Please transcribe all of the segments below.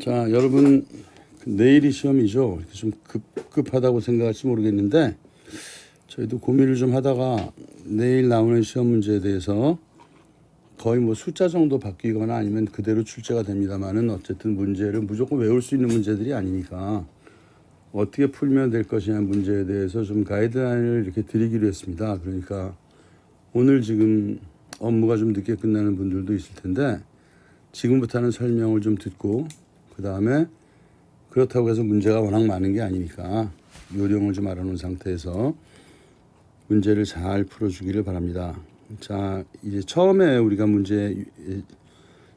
자, 여러분 내일이 시험이죠. 좀 급하다고 생각할지 모르겠는데 저희도 고민을 좀 하다가 내일 나오는 시험 문제에 대해서 거의 뭐 숫자 정도 바뀌거나 아니면 그대로 출제가 됩니다만은 어쨌든 문제를 무조건 외울 수 있는 문제들이 아니니까 어떻게 풀면 될 것이냐 문제에 대해서 좀 가이드라인을 이렇게 드리기로 했습니다. 그러니까 오늘 지금 업무가 좀 늦게 끝나는 분들도 있을 텐데 지금부터는 설명을 좀 듣고 그 다음에 그렇다고 해서 문제가 워낙 많은 게 아니니까 요령을 좀 알아놓은 상태에서 문제를 잘 풀어주기를 바랍니다. 자, 이제 처음에 우리가 문제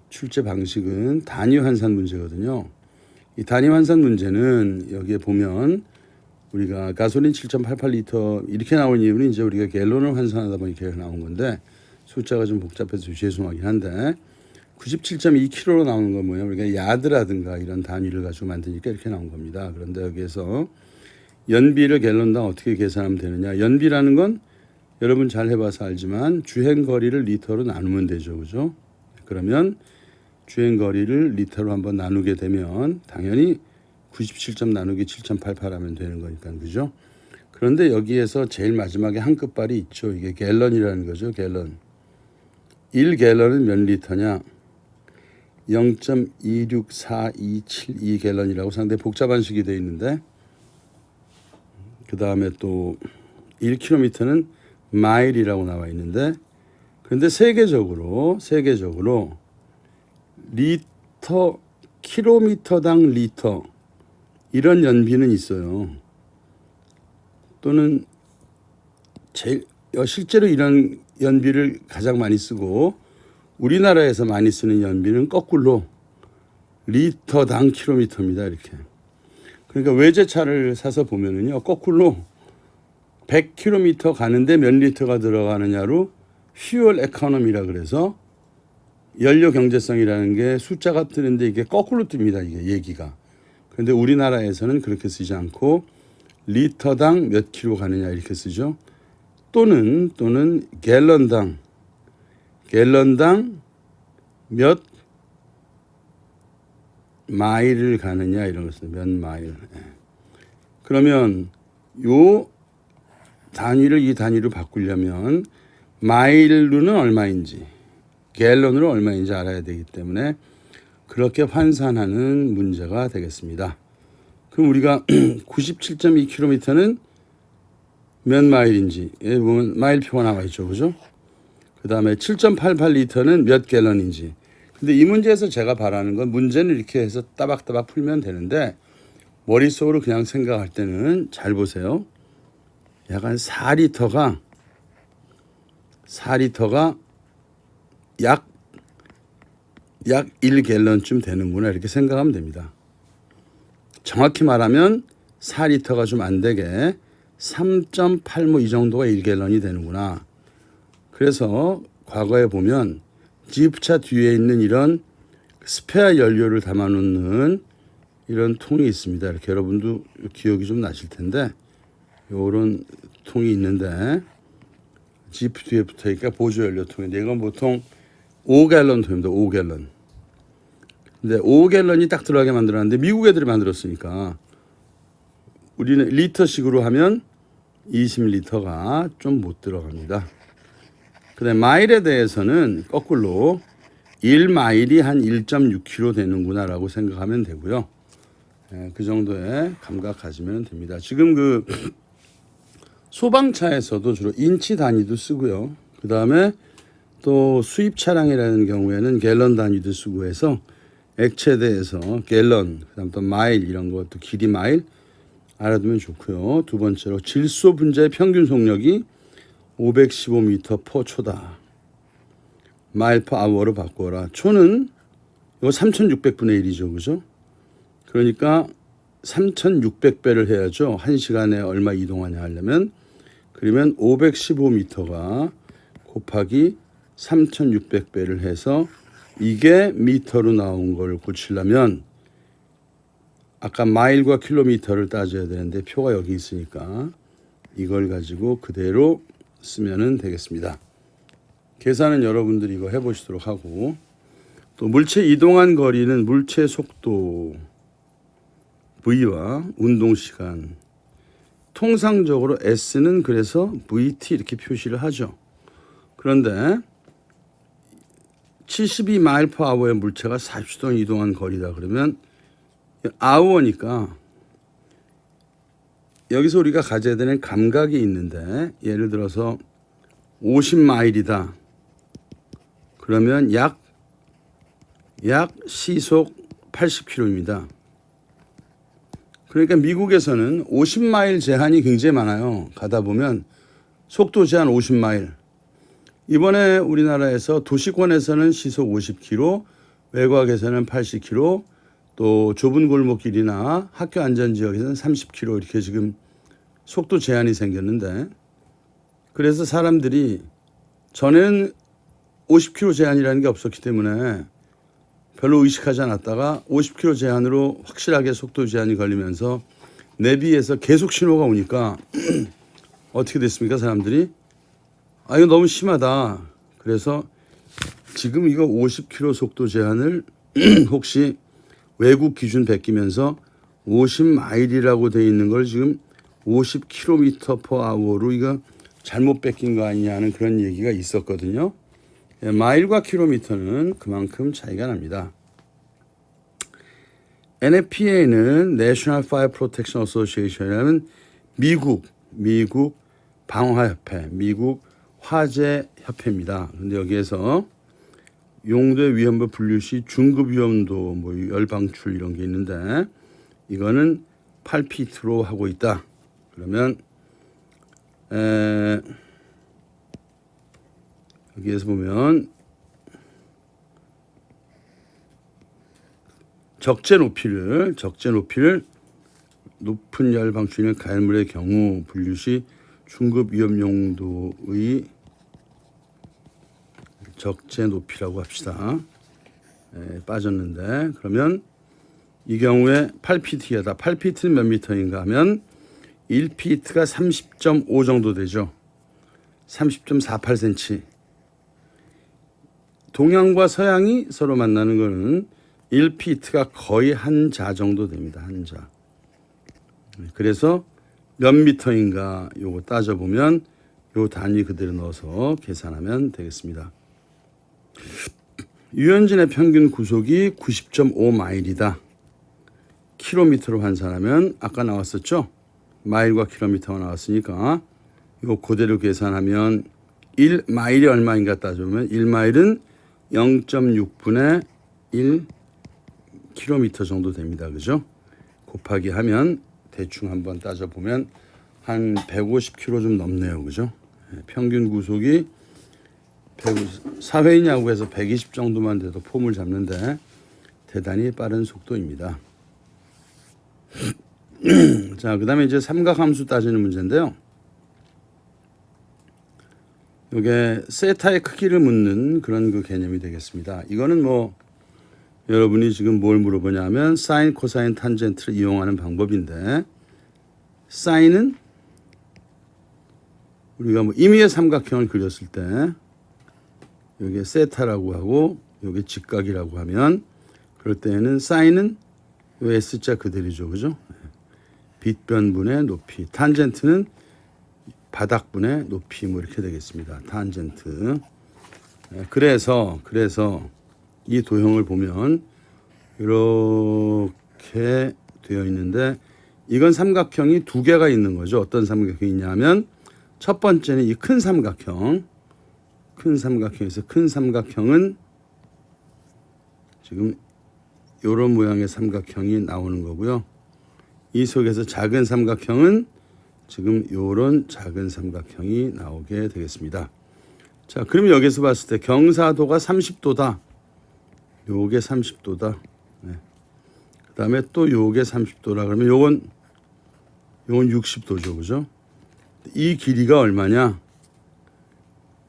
출제 방식은 단위 환산 문제거든요. 이 단위 환산 문제는 여기에 보면 우리가 가솔린 7.88리터 이렇게 나온 이유는 이제 우리가 갤런을 환산하다 보니까 이렇게 나온 건데 숫자가 좀 복잡해서 죄송하긴 한데 97.2kg로 나오는 건 뭐예요? 우리가 야드라든가 이런 단위를 가지고 만드니까 이렇게 나온 겁니다. 그런데 여기에서 연비를 갤런당 어떻게 계산하면 되느냐? 연비라는 건 여러분 잘 해봐서 알지만 주행 거리를 리터로 나누면 되죠, 그죠? 그러면 주행 거리를 리터로 한번 나누게 되면 당연히 97점 나누기 7.88 하면 되는 거니까, 그죠? 그런데 여기에서 제일 마지막에 한 끝발이 있죠. 이게 갤런이라는 거죠, 갤런. 1갤런은 몇 리터냐? 0.26472 갤런이라고 상당히 복잡한 식이 되어 있는데 그 다음에 또 1km는 마일이라고 나와 있는데 그런데 세계적으로 리터 킬로미터당 리터 이런 연비는 있어요. 또는 실제로 이런 연비를 가장 많이 쓰고 우리나라에서 많이 쓰는 연비는 거꾸로 리터당 킬로미터입니다. 이렇게. 그러니까 외제차를 사서 보면은요, 거꾸로 100km 가는데 몇 리터가 들어가느냐로 퓨얼 에코노미라 그래서 연료 경제성이라는 게 숫자가 뜨는데 이게 거꾸로 뜹니다. 이게 얘기가. 그런데 우리나라에서는 그렇게 쓰지 않고 리터당 몇 킬로 가느냐 이렇게 쓰죠. 또는 갤런당 몇 마일을 가느냐 이런 것을 몇 마일. 그러면 요 단위를 이 단위로 바꾸려면 마일로는 얼마인지 갤런으로 얼마인지 알아야 되기 때문에 그렇게 환산하는 문제가 되겠습니다. 그럼 우리가 97.2km는 몇 마일인지 보면 마일표가 나와 있죠, 그죠? 그 다음에 7.88리터는 몇 갤런인지. 근데 이 문제에서 제가 바라는 건 문제는 이렇게 해서 따박따박 풀면 되는데 머릿속으로 그냥 생각할 때는 잘 보세요. 약간 4리터가 약 1갤런쯤 되는구나 이렇게 생각하면 됩니다. 정확히 말하면 4리터가 좀 안 되게 3.8 이 정도가 1갤런이 되는구나. 그래서 과거에 보면 지프차 뒤에 있는 이런 스페어 연료를 담아놓는 이런 통이 있습니다. 이렇게 여러분도 기억이 좀 나실 텐데 이런 통이 있는데 지프 뒤에 붙어있으니까 보조 연료통인데 이건 보통 5갤런 통입니다. 5갤런. 근데 5갤런이 딱 들어가게 만들었는데 미국 애들이 만들었으니까 우리는 리터식으로 하면 20리터가 좀 못 들어갑니다. 그다음에 마일에 대해서는 거꾸로 1마일이 한 1.6km 되는구나라고 생각하면 되고요. 그 정도의 감각 가지면 됩니다. 지금 그 소방차에서도 주로 인치 단위도 쓰고요. 그다음에 또 수입 차량이라는 경우에는 갤런 단위도 쓰고 해서 액체에 대해서 갤런, 그다음 또 마일 이런 것도 길이 마일 알아두면 좋고요. 두 번째로 질소 분자의 평균 속력이 515m per 초다. 마일 per hour로 바꿔라. 초는 이거 3600분의 1이죠. 그죠? 그러니까 3600배를 해야죠. 1시간에 얼마 이동하냐 하려면. 그러면 515m가 곱하기 3600배를 해서 이게 미터로 나온 걸 고치려면 아까 마일과 킬로미터를 따져야 되는데 표가 여기 있으니까 이걸 가지고 그대로 쓰면 되겠습니다. 계산은 여러분들이 이거 해보시도록 하고 또 물체 이동한 거리는 물체 속도 V와 운동 시간. 통상적으로 S는 그래서 VT 이렇게 표시를 하죠. 그런데 72마일/아워의 물체가 40초 동안 이동한 거리다 그러면 아워니까 여기서 우리가 가져야 되는 감각이 있는데 예를 들어서 50마일이다. 그러면 약 시속 80km입니다. 그러니까 미국에서는 50마일 제한이 굉장히 많아요. 가다 보면 속도 제한 50마일. 이번에 우리나라에서 도시권에서는 시속 50km, 외곽에서는 80km, 또 좁은 골목길이나 학교 안전지역에서는 30km 이렇게 지금 속도 제한이 생겼는데 그래서 사람들이 전에는 50km 제한이라는 게 없었기 때문에 별로 의식하지 않았다가 50km 제한으로 확실하게 속도 제한이 걸리면서 내비에서 계속 신호가 오니까 어떻게 됐습니까? 사람들이 이거 너무 심하다. 그래서 지금 이거 50km 속도 제한을 혹시 외국 기준 베끼면서 50마일이라고 돼 있는 걸 지금 50km/h로 이거 잘못 베낀 거 아니냐는 그런 얘기가 있었거든요. 마일과 킬로미터는 그만큼 차이가 납니다. NFPA는 National Fire Protection Association이라는 미국 방화협회, 미국 화재협회입니다. 그런데 여기에서 용도의 위험도 분류 시 중급 위험도 열 방출 이런 게 있는데 이거는 8피트로 하고 있다. 그러면 여기에서 보면 적재 높이를 높은 열 방출인 가열물의 경우 분류 시 중급 위험 용도의 적재 높이라고 합시다. 빠졌는데 그러면 이 경우에 8피트이다. 8피트는 몇 미터인가 하면 1피트가 30.5 정도 되죠. 30.48cm. 동양과 서양이 서로 만나는 거는 1피트가 거의 한 자 정도 됩니다. 한 자. 그래서 몇 미터인가 요거 따져보면 요 단위 그대로 넣어서 계산하면 되겠습니다. 유현진의 평균 구속이 90.5마일이다. 킬로미터로 환산하면 아까 나왔었죠? 마일과 킬로미터가 나왔으니까 요 그대로 계산하면 1마일이 얼마인가 따져보면 1마일은 0.6분의 1km 정도 됩니다. 그죠? 곱하기 하면 대충 한번 따져보면 한 150km 좀 넘네요. 그죠? 평균 구속이 사회인 야구에서 120 정도만 돼도 폼을 잡는데 대단히 빠른 속도입니다. 자, 그 다음에 이제 삼각함수 따지는 문제인데요. 이게 세타의 크기를 묻는 그런 그 개념이 되겠습니다. 이거는 여러분이 지금 뭘 물어보냐면 사인, 코사인, 탄젠트를 이용하는 방법인데 사인은 우리가 임의의 삼각형을 그렸을 때 여기에 세타라고 하고 여기 직각이라고 하면 그럴 때에는 사인은 요 S자 그대로죠. 그죠? 빗변분의 높이. 탄젠트는 바닥분의 높이 이렇게 되겠습니다. 탄젠트. 그래서 이 도형을 보면 이렇게 되어 있는데 이건 삼각형이 두 개가 있는 거죠. 어떤 삼각형이 있냐면 첫 번째는 이 큰 삼각형. 큰 삼각형에서 큰 삼각형은 지금 이런 모양의 삼각형이 나오는 거고요. 이 속에서 작은 삼각형은 지금 이런 작은 삼각형이 나오게 되겠습니다. 자, 그러면 여기서 봤을 때 경사도가 30도다. 요게 30도다. 네. 그 다음에 또 요게 30도라 그러면 요건 60도죠. 그죠? 이 길이가 얼마냐?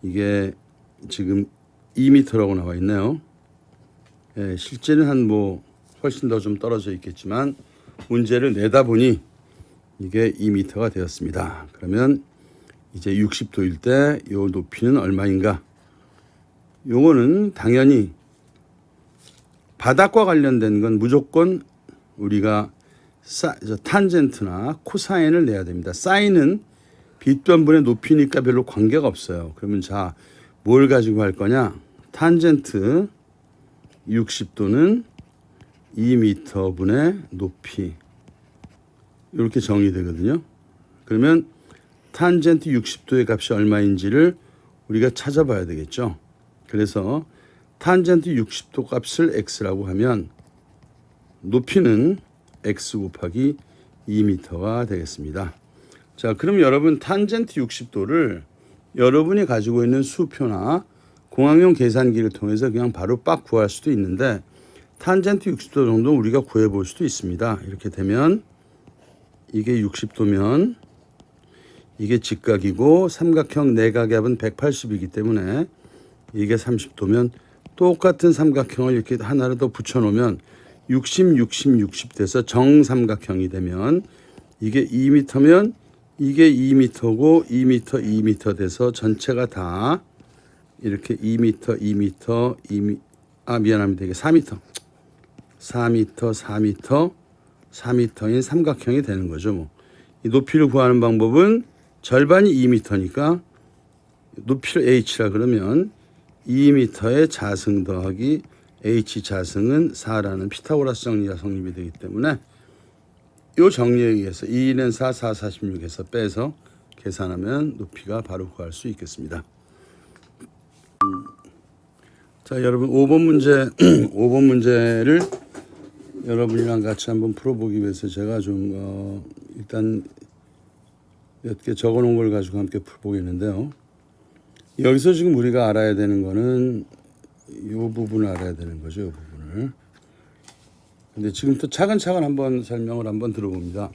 이게 지금 2m라고 나와 있네요. 예, 실제는 한 훨씬 더 좀 떨어져 있겠지만 문제를 내다 보니 이게 2m가 되었습니다. 그러면 이제 60도일 때 요 높이는 얼마인가? 요거는 당연히 바닥과 관련된 건 무조건 우리가 탄젠트나 코사인을 내야 됩니다. 사인은 빗변분의 높이니까 별로 관계가 없어요. 그러면 자, 뭘 가지고 할 거냐? 탄젠트 60도는 2m분의 높이 이렇게 정의되거든요. 그러면 탄젠트 60도의 값이 얼마인지를 우리가 찾아봐야 되겠죠. 그래서 탄젠트 60도 값을 x라고 하면 높이는 x 곱하기 2m가 되겠습니다. 자, 그럼 여러분 탄젠트 60도를 여러분이 가지고 있는 수표나 공학용 계산기를 통해서 그냥 바로 빡 구할 수도 있는데 탄젠트 60도 정도 우리가 구해 볼 수도 있습니다. 이렇게 되면 이게 60도면 이게 직각이고 삼각형 내각압은 180이기 때문에 이게 30도면 똑같은 삼각형을 이렇게 하나를 더 붙여놓으면 60, 60, 60 돼서 정삼각형이 되면 이게 2m면 이게 2m고 2m, 2m 돼서 전체가 다 이렇게 2m, 2m, 미안합니다. 이게 4m, 4m, 4m, 4m인 삼각형이 되는 거죠. 뭐. 이 높이를 구하는 방법은 절반이 2m니까 높이를 h라 그러면 2m의 자승 더하기 h 자승은 4라는 피타고라스 정리가 성립이 되기 때문에 이 정리에 의해서 2는 4, 4, 46에서 빼서 계산하면 높이가 바로 구할 수 있겠습니다. 자, 여러분 5번 문제 5번 문제를 여러분이랑 같이 한번 풀어보기 위해서 제가 좀 일단 몇 개 적어놓은 걸 가지고 함께 풀어보겠는데요. 여기서 지금 우리가 알아야 되는 거는 이 부분을 알아야 되는 거죠. 이 부분을. 근데 지금부터 차근차근 한번 설명을 한번 들어봅니다.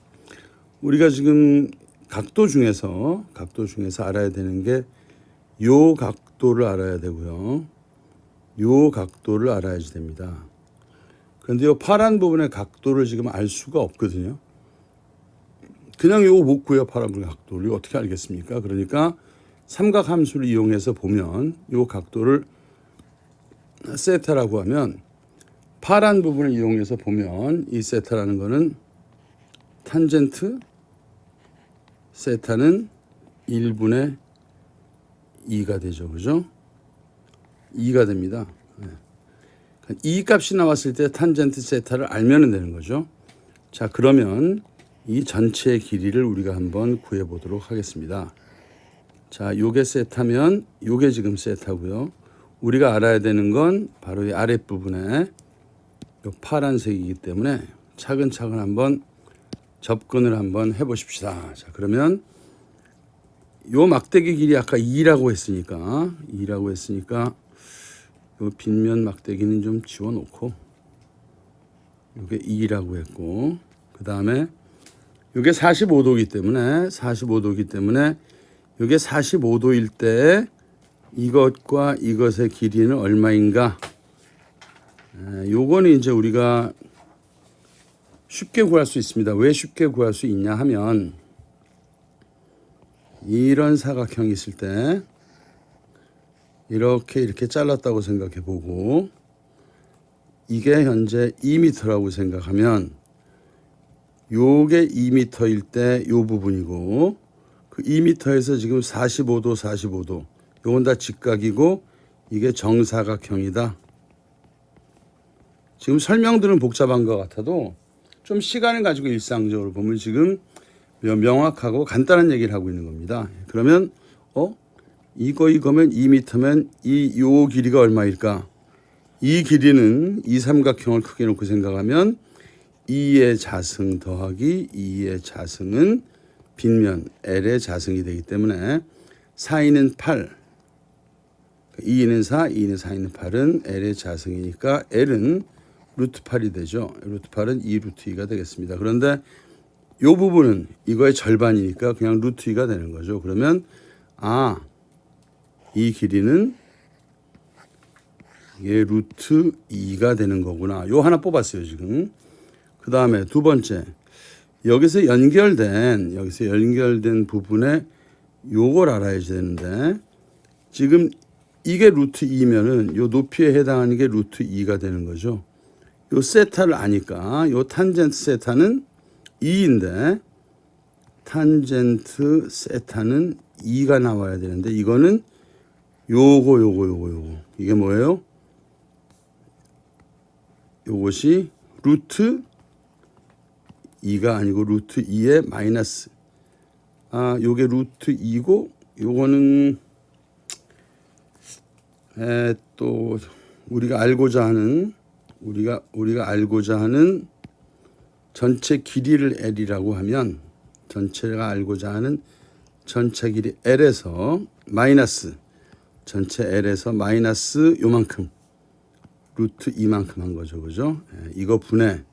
우리가 지금 각도 중에서 알아야 되는 게 요 각도를 알아야 되고요. 요 각도를 알아야지 됩니다. 그런데 요 파란 부분의 각도를 지금 알 수가 없거든요. 그냥 요거 못 구해요. 파란 부분의 각도를. 이거 어떻게 알겠습니까? 그러니까 삼각 함수를 이용해서 보면 요 각도를 세타라고 하면 파란 부분을 이용해서 보면 이 세타라는 거는 탄젠트 세타는 1분의 2가 되죠. 그죠? 2가 됩니다. 이 값이 나왔을 때 탄젠트 세타를 알면 되는 거죠. 자, 그러면 이 전체의 길이를 우리가 한번 구해 보도록 하겠습니다. 자, 요게 세타면 요게 지금 세타고요. 우리가 알아야 되는 건 바로 이 아랫부분에 요 파란색이기 때문에 차근차근 한번 접근을 한번 해 보십시다. 자, 그러면 요 막대기 길이 아까 2라고 했으니까 요 빗면 막대기는 좀 지워 놓고 요게 2라고 했고 그다음에 요게 45도이기 때문에 요게 45도일 때 이것과 이것의 길이는 얼마인가? 요거는 이제 우리가 쉽게 구할 수 있습니다. 왜 쉽게 구할 수 있냐 하면 이런 사각형이 있을 때 이렇게 잘랐다고 생각해 보고 이게 현재 2m라고 생각하면 요게 2m일 때 요 부분이고 그 2m에서 지금 45도 요건 다 직각이고 이게 정사각형이다. 지금 설명들은 복잡한 것 같아도 좀 시간을 가지고 일상적으로 보면 지금 명확하고 간단한 얘기를 하고 있는 겁니다. 그러면 이거면 2m면 요 길이가 얼마일까? 이 길이는 이 삼각형을 크게 놓고 생각하면 2의 자승 더하기 2의 자승은 빗면 L의 자승이 되기 때문에 4, 2는 8, 2는 4, 2는 4, 2는 8은 L의 자승이니까 L은 루트 8이 되죠. 루트 8은 2 루트 2가 되겠습니다. 그런데 이 부분은 이거의 절반이니까 그냥 루트 2가 되는 거죠. 그러면 이 길이는 이게 루트 2가 되는 거구나. 요 하나 뽑았어요 지금. 그 다음에 두 번째 여기서 연결된 부분에 요걸 알아야 되는데 지금 이게 루트 2면은 요 높이에 해당하는 게 루트 2가 되는 거죠. 요 세타를 아니까 요 탄젠트 세타는 2인데 탄젠트 세타는 2가 나와야 되는데 이거는 요거 이게 뭐예요? 요것이 루트 2가 아니고 루트 2의 마이너스 요게 루트 2고 요거는 또 우리가 알고자 하는 전체 길이를 L이라고 하면 전체가 알고자 하는 전체 길이 L에서 마이너스 전체 L에서 마이너스 요만큼 루트 2만큼 한 거죠. 그죠? 이거 분해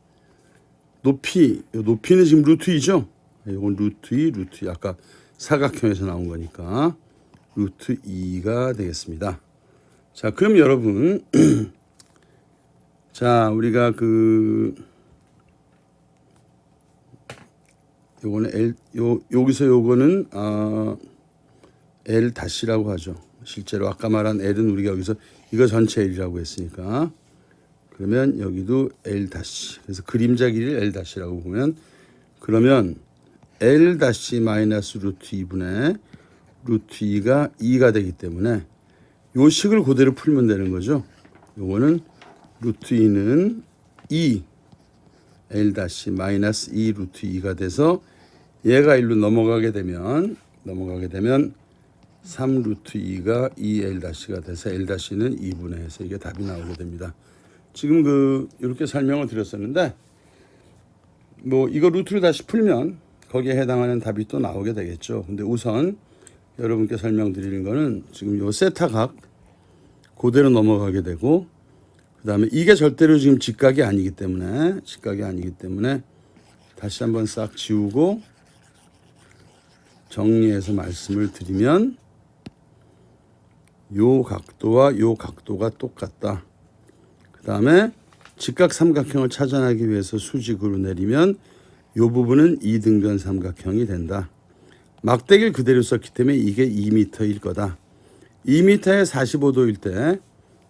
높이는 지금 루트 2죠? 이건 루트 2, 루트 2 아까 사각형에서 나온 거니까 루트 2가 되겠습니다. 자, 그럼 여러분 자, 우리가 요거는 여기서 요거는 L 다시라고 하죠. 실제로 아까 말한 L은 우리가 여기서 이거 전체 L이라고 했으니까 그러면 여기도 L 다시. 그래서 그림자 길이를 L 다시라고 보면 그러면 L 다시 마이너스 루트 2분의 루트 2가 2가 되기 때문에 요 식을 그대로 풀면 되는 거죠. 요거는 루트 2는 2 L 다시 마이너스 2 루트 2가 돼서 얘가 1로 넘어가게 되면 3 루트 2가 2L 다시가 돼서 L 다시는 2분의 해서 이게 답이 나오게 됩니다. 지금 이렇게 설명을 드렸었는데 뭐 이거 루트를 다시 풀면 거기에 해당하는 답이 또 나오게 되겠죠. 근데 우선 여러분께 설명드리는 거는 지금 요 세타각 그대로 넘어가게 되고 그다음에 이게 절대로 지금 직각이 아니기 때문에 다시 한번 싹 지우고 정리해서 말씀을 드리면 요 각도와 요 각도가 똑같다. 그다음에 직각 삼각형을 찾아내기 위해서 수직으로 내리면 요 부분은 이등변 삼각형이 된다. 막대기를 그대로 썼기 때문에 이게 2m일 거다. 2m에 45도일 때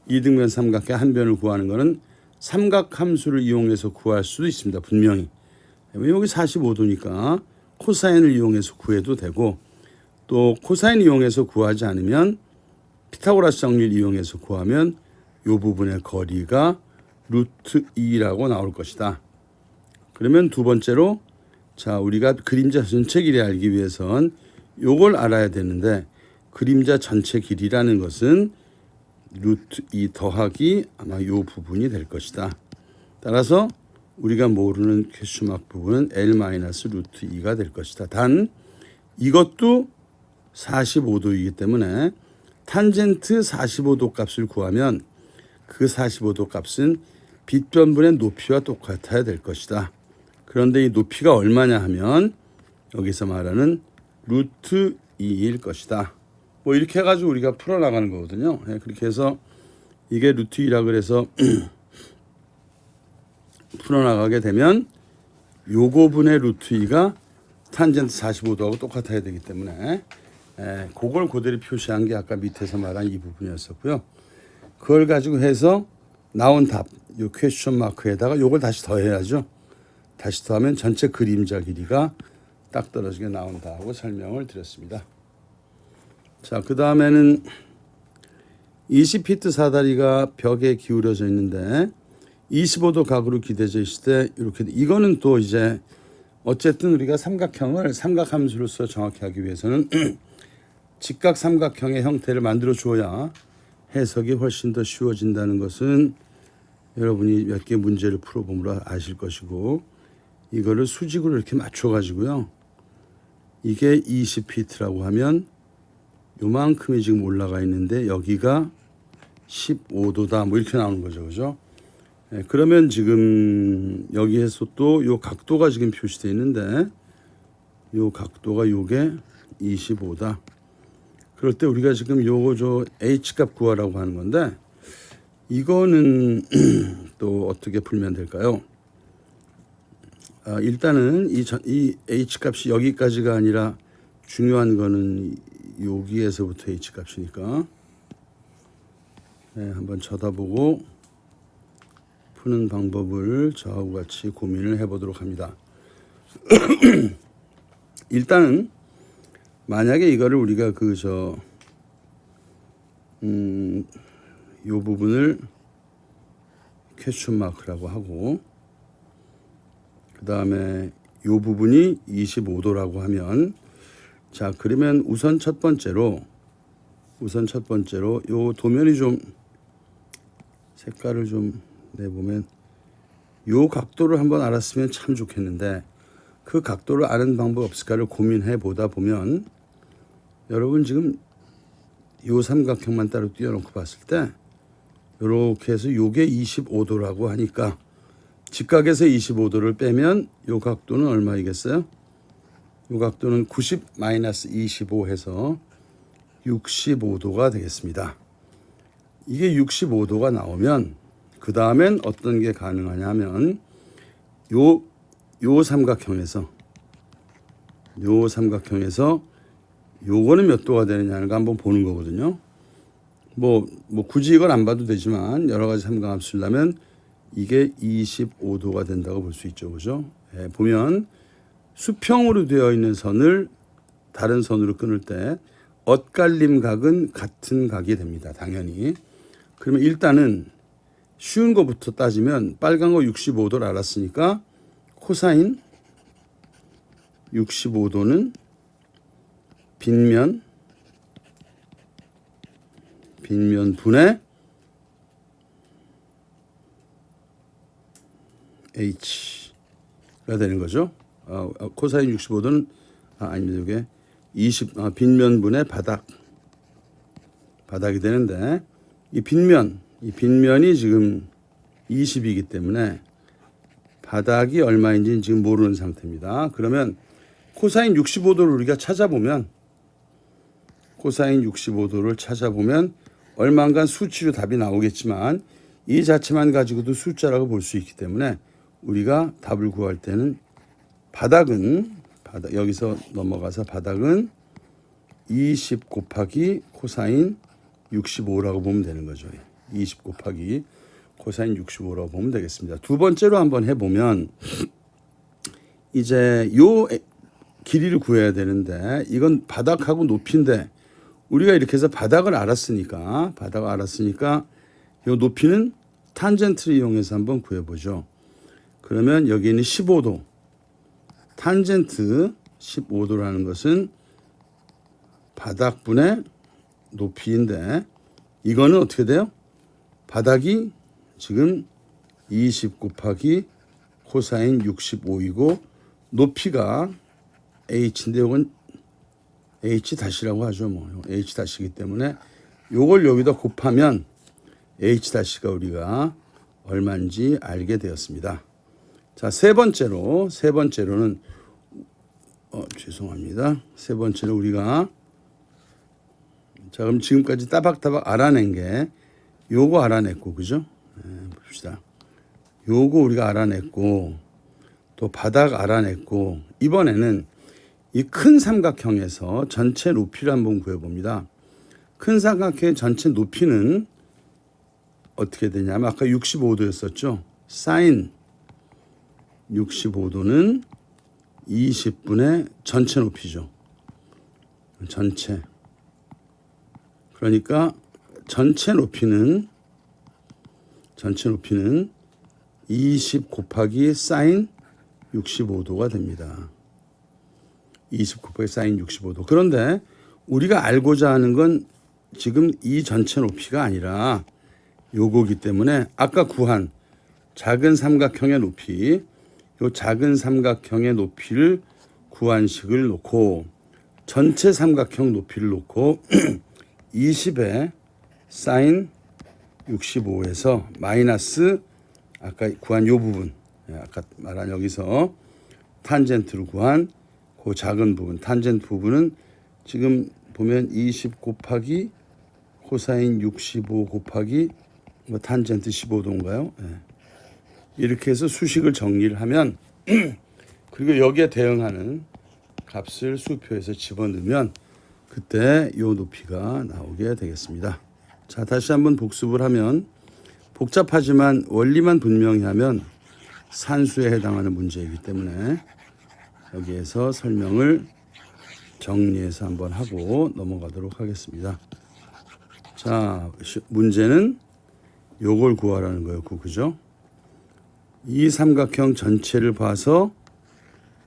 이등변 삼각형 한 변을 구하는 것은 삼각함수를 이용해서 구할 수도 있습니다. 분명히. 여기 45도니까 코사인을 이용해서 구해도 되고 또 코사인 이용해서 구하지 않으면 피타고라스 정리를 이용해서 구하면 이 부분의 거리가 루트 2라고 나올 것이다. 그러면 두 번째로 자 우리가 그림자 전체 길이 알기 위해선 요걸 알아야 되는데 그림자 전체 길이라는 것은 루트 2 더하기 아마 요 부분이 될 것이다. 따라서 우리가 모르는 퀘스천마크 부분은 L 마이너스 루트 2가 될 것이다. 단 이것도 45도이기 때문에 탄젠트 45도 값을 구하면 그 45도 값은 빗변분의 높이와 똑같아야 될 것이다. 그런데 이 높이가 얼마냐 하면 여기서 말하는 루트 2일 것이다. 뭐 이렇게 해가지고 우리가 풀어나가는 거거든요. 그렇게 해서 이게 루트 2라 그래서 풀어나가게 되면 요거 분의 루트 2가 탄젠트 45도하고 똑같아야 되기 때문에 그걸 그대로 표시한 게 아까 밑에서 말한 이 부분이었었고요. 그걸 가지고 해서 나온 답, 요 퀘스천 마크에다가 요걸 다시 더해야죠. 다시 더하면 전체 그림자 길이가 딱 떨어지게 나온다 하고 설명을 드렸습니다. 자, 그 다음에는 20피트 사다리가 벽에 기울어져 있는데 25도 각으로 기대져 있을 때 이렇게 이거는 또 이제 어쨌든 우리가 삼각형을 삼각함수로서 정확히 하기 위해서는 직각 삼각형의 형태를 만들어 줘야 해석이 훨씬 더 쉬워진다는 것은 여러분이 몇 개 문제를 풀어보면 아실 것이고 이거를 수직으로 이렇게 맞춰 가지고요. 이게 20피트라고 하면 요만큼이 지금 올라가 있는데 여기가 15도다 뭐 이렇게 나오는 거죠. 그죠? 그러면 지금 여기에서 또 요 각도가 지금 표시되어 있는데 요 각도가 요게 25다. 그럴 때 우리가 지금 요거 저 H 값 구하라고 하는 건데 이거는 또 어떻게 풀면 될까요? 일단은 이 H 값이 여기까지가 아니라 중요한 거는 여기에서부터 H 값이니까 한번 쳐다보고 푸는 방법을 저하고 같이 고민을 해보도록 합니다. 일단은 만약에 이거를 우리가 요 부분을 퀘스천 마크라고 하고 그 다음에 요 부분이 25도라고 하면 자 그러면 우선 첫 번째로 요 도면이 좀 색깔을 좀 내보면 요 각도를 한번 알았으면 참 좋겠는데 그 각도를 아는 방법 없을까를 고민해 보다 보면 여러분 지금 요 삼각형만 따로 띄워놓고 봤을 때 이렇게 해서 요게 25도라고 하니까 직각에서 25도를 빼면 요 각도는 얼마이겠어요? 요 각도는 90-25 해서 65도가 되겠습니다. 이게 65도가 나오면 그 다음엔 어떤 게 가능하냐면 요 삼각형에서 요거는 몇 도가 되느냐는 거 한번 보는 거거든요. 뭐 굳이 이걸 안 봐도 되지만 여러 가지 삼각함 쓰려면 이게 25도가 된다고 볼 수 있죠. 그죠? 예, 보면 수평으로 되어 있는 선을 다른 선으로 끊을 때 엇갈림 각은 같은 각이 됩니다. 당연히. 그러면 일단은 쉬운 거부터 따지면 빨간 거 65도를 알았으니까 코사인 65도는 빗면 분의 h가 되는 거죠. 코사인 65도는 아닙니다. 이게 빗면분의 바닥이 되는데 이 빗면이 지금 20이기 때문에 바닥이 얼마인지는 지금 모르는 상태입니다. 그러면 코사인 65도를 우리가 찾아보면 얼마인가 수치로 답이 나오겠지만 이 자체만 가지고도 숫자라고 볼 수 있기 때문에 우리가 답을 구할 때는 여기서 넘어가서 바닥은 20 곱하기 코사인 65라고 보면 되는 거죠. 20 곱하기 코사인 65라고 보면 되겠습니다. 두 번째로 한번 해보면 이제 요 길이를 구해야 되는데 이건 바닥하고 높이인데 우리가 이렇게 해서 바닥을 알았으니까 요 높이는 탄젠트를 이용해서 한번 구해보죠. 그러면 여기는 15도 탄젠트 15도라는 것은 바닥분의 높이인데 이거는 어떻게 돼요? 바닥이 지금 20 곱하기 코사인 65이고 높이가 h인데 이건 h-라고 하죠. h-이기 때문에 요걸 여기다 곱하면 h-가 우리가 얼마인지 알게 되었습니다. 자, 세 번째로는 죄송합니다. 세 번째로 우리가 자, 그럼 지금까지 따박따박 알아낸 게 요거 알아냈고 그죠? 봅시다. 요거 우리가 알아냈고 또 바닥 알아냈고 이번에는 이 큰 삼각형에서 전체 높이를 한번 구해봅니다. 큰 삼각형의 전체 높이는 어떻게 되냐면 아까 65도였었죠. 사인 65도는 20분의 전체 높이죠. 전체. 그러니까 전체 높이는 20 곱하기 사인 65도가 됩니다. 20 곱하기 사인 65도. 그런데 우리가 알고자 하는 건 지금 이 전체 높이가 아니라 요거기 때문에 아까 구한 작은 삼각형의 높이, 요 작은 삼각형의 높이를 구한 식을 놓고 전체 삼각형 높이를 놓고 20에 사인 65에서 마이너스 아까 구한 요 부분, 아까 말한 여기서 탄젠트로 구한 그 작은 부분, 탄젠트 부분은 지금 보면 20 곱하기 코사인 65 곱하기 탄젠트 15도인가요? 이렇게 해서 수식을 정리를 하면 그리고 여기에 대응하는 값을 수표에서 집어넣으면 그때 요 높이가 나오게 되겠습니다. 자, 다시 한번 복습을 하면 복잡하지만 원리만 분명히 하면 산수에 해당하는 문제이기 때문에 여기에서 설명을 정리해서 한번 하고 넘어가도록 하겠습니다. 자, 문제는 요걸 구하라는 거였고, 그죠? 이 삼각형 전체를 봐서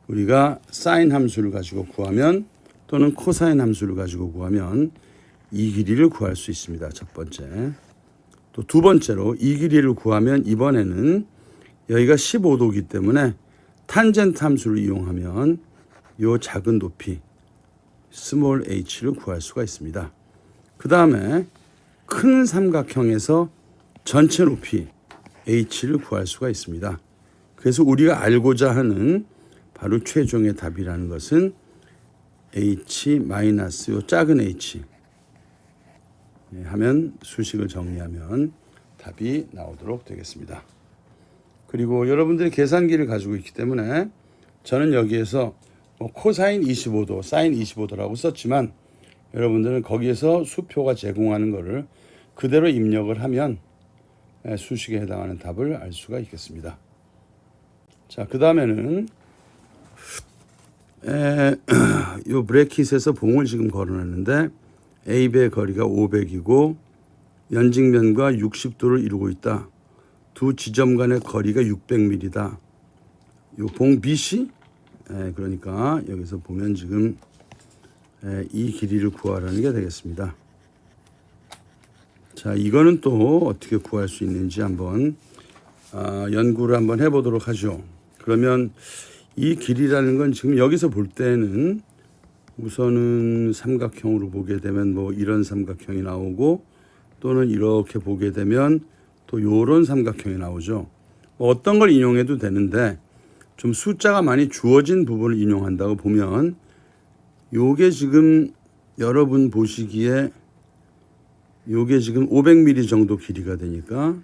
우리가 사인 함수를 가지고 구하면 또는 코사인 함수를 가지고 구하면 이 길이를 구할 수 있습니다. 첫 번째. 또 두 번째로 이 길이를 구하면 이번에는 여기가 15도이기 때문에 탄젠트 함수를 이용하면 요 작은 높이 스몰 h를 구할 수가 있습니다. 그 다음에 큰 삼각형에서 전체 높이 h를 구할 수가 있습니다. 그래서 우리가 알고자 하는 바로 최종의 답이라는 것은 h 마이너스 요 작은 h 하면 수식을 정리하면 답이 나오도록 되겠습니다. 그리고 여러분들이 계산기를 가지고 있기 때문에 저는 여기에서 코사인 25도, 사인 25도라고 썼지만 여러분들은 거기에서 수표가 제공하는 것을 그대로 입력을 하면 수식에 해당하는 답을 알 수가 있겠습니다. 자, 그 다음에는 이 브래킷에서 봉을 지금 걸어놨는데 AB의 거리가 500이고 연직면과 60도를 이루고 있다. 두 지점 간의 거리가 600mm다. 이 봉 BC, 그러니까 여기서 보면 지금 이 길이를 구하라는 게 되겠습니다. 자, 이거는 또 어떻게 구할 수 있는지 한번 연구를 한번 해보도록 하죠. 그러면 이 길이라는 건 지금 여기서 볼 때는 우선은 삼각형으로 보게 되면 뭐 이런 삼각형이 나오고 또는 이렇게 보게 되면 또 요런 삼각형이 나오죠. 뭐 어떤 걸 인용해도 되는데 좀 숫자가 많이 주어진 부분을 인용한다고 보면 요게 지금 여러분 보시기에 요게 지금 500mm 정도 길이가 되니까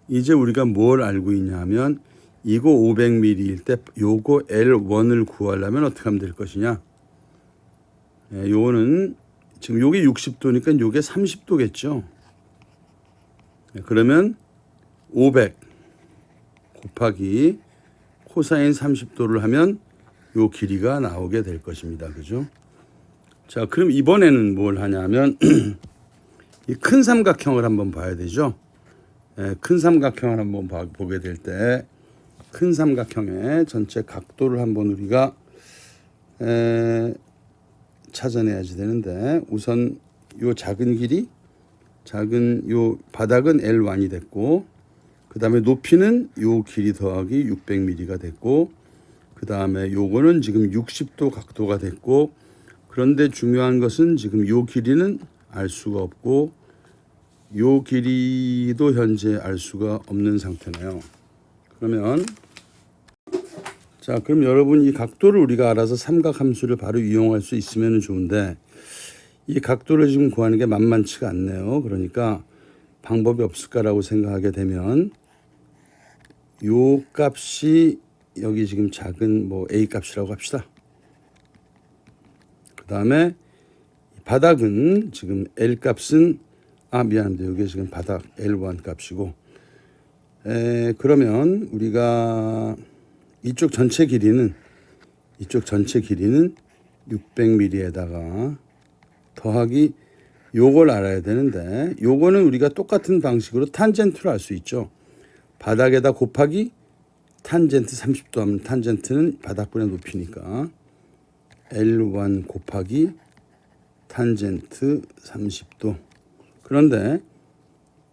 이제 우리가 뭘 알고 있냐 하면 이거 500mm일 때 요거 L1을 구하려면 어떻게 하면 될 것이냐. 요거는 지금 요게 60도니까 요게 30도겠죠. 그러면 500 곱하기 코사인 30도를 하면 요 길이가 나오게 될 것입니다. 그죠? 자, 그럼 이번에는 뭘 하냐면 이 큰 삼각형을 한번 봐야 되죠. 큰 삼각형을 한번 보게 될 때 큰 삼각형의 전체 각도를 한번 우리가 찾아내야지 되는데 우선 요 작은 길이 작은 요 바닥은 L1이 됐고 그 다음에 높이는 요 길이 더하기 600mm가 됐고 그 다음에 요거는 지금 60도 각도가 됐고 그런데 중요한 것은 지금 요 길이는 알 수가 없고 요 길이도 현재 알 수가 없는 상태네요. 그러면 자, 그럼 여러분 이 각도를 우리가 알아서 삼각 함수를 바로 이용할 수 있으면 좋은데 이 각도를 지금 구하는 게 만만치가 않네요. 그러니까 방법이 없을까라고 생각하게 되면 요 값이 여기 지금 작은 뭐 A 값이라고 합시다. 그 다음에 바닥은 지금 L 값은 미안합니다. 여기 지금 바닥 L1 값이고 그러면 우리가 이쪽 전체 길이는 600mm에다가 더하기 요걸 알아야 되는데 요거는 우리가 똑같은 방식으로 탄젠트로 알 수 있죠. 바닥에다 곱하기 탄젠트 30도 하면 탄젠트는 바닥분의 높이니까 L1 곱하기 탄젠트 30도. 그런데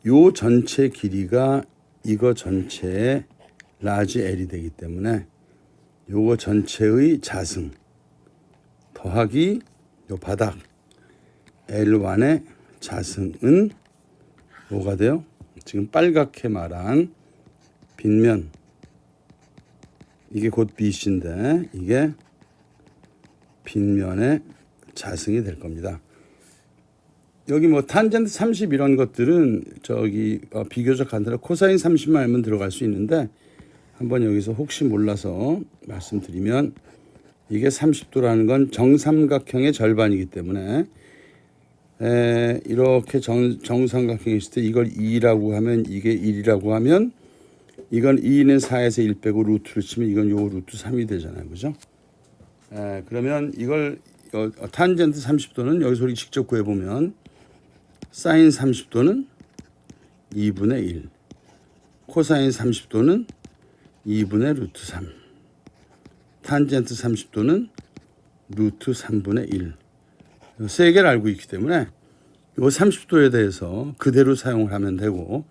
요 전체 길이가 이거 전체의 라지 L이 되기 때문에 요거 전체의 자승 더하기 요 바닥 L1의 자승은 뭐가 돼요? 지금 빨갛게 말한 빗면 이게 곧 BC인데 이게 빗면의 자승이 될 겁니다. 여기 뭐 탄젠트 30 이런 것들은 저기 비교적 간단한 코사인 30만 알면 들어갈 수 있는데 한번 여기서 혹시 몰라서 말씀드리면 이게 30도라는 건 정삼각형의 절반이기 때문에 이렇게 정삼각형이 있을 때 이걸 2라고 하면 이게 1이라고 하면 이건 2는 4에서 1 빼고 루트를 치면 이건 요 루트 3이 되잖아요. 그죠? 그러면 이걸 탄젠트 30도는 여기서 우리 직접 구해보면 사인 30도는 2분의 1, 코사인 30도는 2분의 루트 3, 탄젠트 30도는 루트 3분의 1. 세 개를 알고 있기 때문에 이 30도에 대해서 그대로 사용을 하면 되고,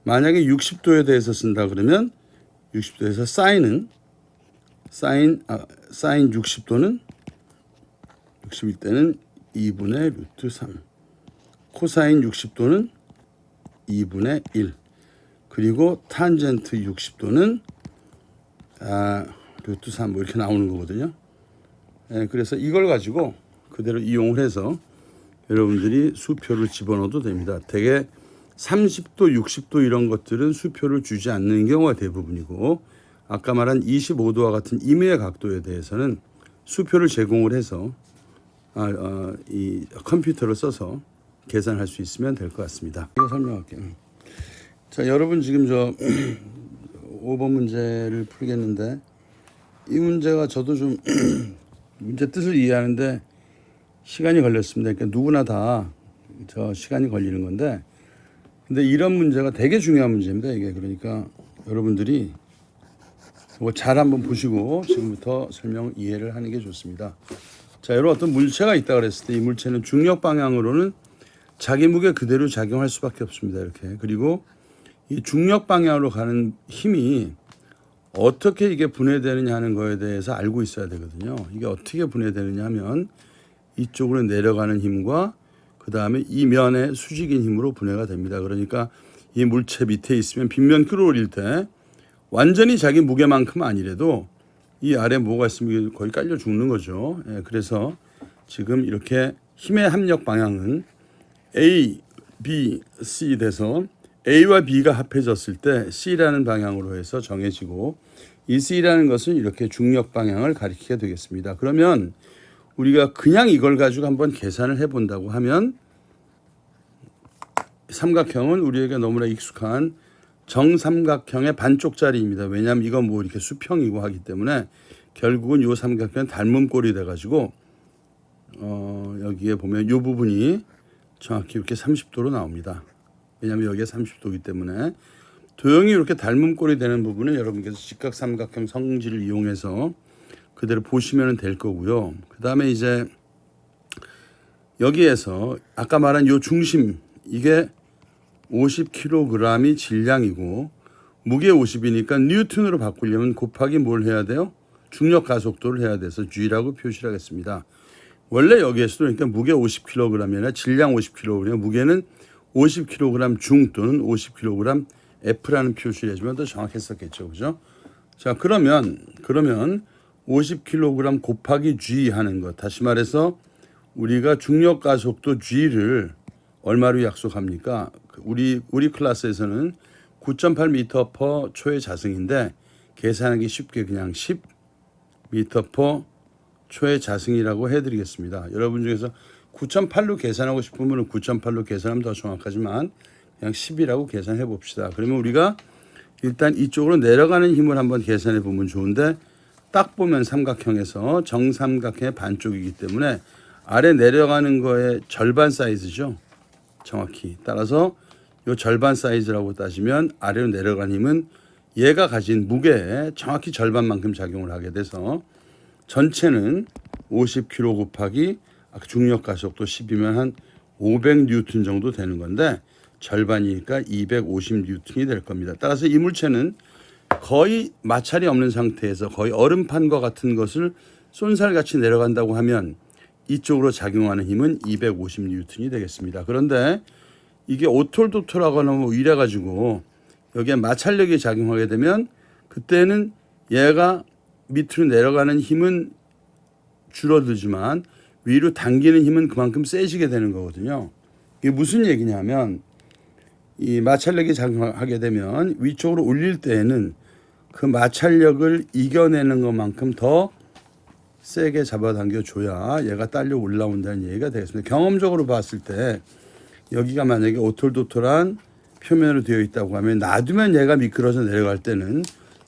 만약에 60도에 대해서 쓴다 그러면 60도에서 사인 60도는 60일 때는 2분의 루트 3, 코사인 60도는 2분의 1, 그리고 탄젠트 60도는 루트 3 뭐 이렇게 나오는 거거든요. 그래서 이걸 가지고 그대로 이용을 해서 여러분들이 수표를 집어넣어도 됩니다. 대개 30도, 60도 이런 것들은 수표를 주지 않는 경우가 대부분이고, 아까 말한 25도와 같은 임의의 각도에 대해서는 수표를 제공을 해서 이 컴퓨터를 써서 계산할 수 있으면 될 것 같습니다. 이거 설명할게요. 자, 여러분 지금 저 5번 문제를 풀겠는데, 이 문제가 저도 좀 문제 뜻을 이해하는데 시간이 걸렸습니다. 그러니까 누구나 다 저 시간이 걸리는 건데, 근데 이런 문제가 되게 중요한 문제입니다. 이게 그러니까 여러분들이 이거 잘 한번 보시고 지금부터 설명 이해를 하는 게 좋습니다. 자, 여러분 어떤 물체가 있다 그랬을 때 이 물체는 중력 방향으로는 자기 무게 그대로 작용할 수밖에 없습니다. 이렇게. 그리고 이 중력 방향으로 가는 힘이 어떻게 이게 분해되느냐 하는 거에 대해서 알고 있어야 되거든요. 이게 어떻게 분해되느냐 하면 이쪽으로 내려가는 힘과 그 다음에 이 면의 수직인 힘으로 분해가 됩니다. 그러니까 이 물체 밑에 있으면 빗면 끌어올릴 때 완전히 자기 무게만큼 아니래도 이 아래 뭐가 있으면 거의 깔려 죽는 거죠. 그래서 지금 이렇게 힘의 합력 방향은 A, B, C 돼서 A와 B가 합해졌을 때 C라는 방향으로 해서 정해지고, 이 C라는 것은 이렇게 중력 방향을 가리키게 되겠습니다. 그러면 우리가 그냥 이걸 가지고 한번 계산을 해본다고 하면 삼각형은 우리에게 너무나 익숙한 정삼각형의 반쪽짜리입니다. 왜냐하면 이건 뭐 이렇게 수평이고 하기 때문에 결국은 이 삼각형은 닮은 꼴이 돼가지고 여기에 보면 이 부분이 정확히 이렇게 30도로 나옵니다. 왜냐하면 여기가 30도이기 때문에 도형이 이렇게 닮은 꼴이 되는 부분은 여러분께서 직각삼각형 성질을 이용해서 그대로 보시면 될 거고요. 그 다음에 이제 여기에서 아까 말한 요 중심, 이게 50kg이 질량이고 무게 50이니까 뉴턴으로 바꾸려면 곱하기 뭘 해야 돼요? 중력 가속도를 해야 돼서 G라고 표시를 하겠습니다. 원래 여기에서도 그러니까 무게 50kg이 아니라 질량 50kg, 무게는 50kg 중 또는 50kg F라는 표시를 해주면 더 정확했었겠죠. 그죠? 자, 그러면 50kg 곱하기 G 하는 것. 다시 말해서 우리가 중력 가속도 G를 얼마로 약속합니까? 우리 클래스에서는 9.8m per 초의 자승인데 계산하기 쉽게 그냥 10m per 초의 자승이라고 해드리겠습니다. 여러분 중에서 9.8로 계산하고 싶으면 9.8로 계산하면 더 정확하지만 그냥 10이라고 계산해 봅시다. 그러면 우리가 일단 이쪽으로 내려가는 힘을 한번 계산해 보면 좋은데, 딱 보면 삼각형에서 정삼각형의 반쪽이기 때문에 아래 내려가는 거의 절반 사이즈죠. 정확히. 따라서 이 절반 사이즈라고 따지면 아래로 내려가는 힘은 얘가 가진 무게의 정확히 절반만큼 작용을 하게 돼서 전체는 50kg 곱하기 중력 가속도 10이면 한 500뉴턴 정도 되는 건데 절반이니까 250뉴턴이 될 겁니다. 따라서 이 물체는 거의 마찰이 없는 상태에서 거의 얼음판과 같은 것을 쏜살같이 내려간다고 하면 이쪽으로 작용하는 힘은 250뉴턴이 되겠습니다. 그런데 이게 오톨도톨하거나 뭐 이래가지고 여기에 마찰력이 작용하게 되면 그때는 얘가 밑으로 내려가는 힘은 줄어들지만 위로 당기는 힘은 그만큼 세지게 되는 거거든요. 이게 무슨 얘기냐면 이 마찰력이 작용하게 되면 위쪽으로 올릴 때에는 그 마찰력을 이겨내는 것만큼 더 세게 잡아당겨 줘야 얘가 딸려 올라온다는 얘기가 되겠습니다. 경험적으로 봤을 때 여기가 만약에 오톨도톨한 표면으로 되어 있다고 하면 놔두면 얘가 미끄러져 내려갈 때는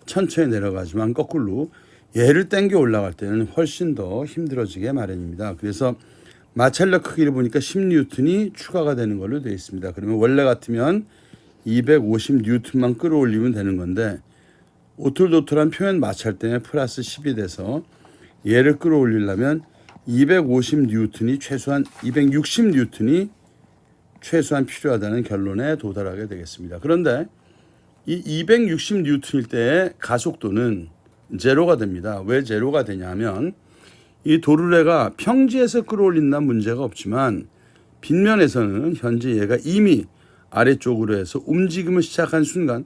천천히 내려가지만 거꾸로 얘를 당겨 올라갈 때는 훨씬 더 힘들어지게 마련입니다. 그래서 마찰력 크기를 보니까 10N이 추가가 되는 걸로 되어 있습니다. 그러면 원래 같으면 250N만 끌어올리면 되는 건데 오톨도톨한 표면 마찰 때문에 플러스 10이 돼서 얘를 끌어올리려면 250N이 최소한 260N이 최소한 필요하다는 결론에 도달하게 되겠습니다. 그런데 이 260N일 때의 가속도는 제로가 됩니다. 왜 제로가 되냐면 이 도르래가 평지에서 끌어올린다는 문제가 없지만 빗면에서는 현재 얘가 이미 아래쪽으로 해서 움직임을 시작한 순간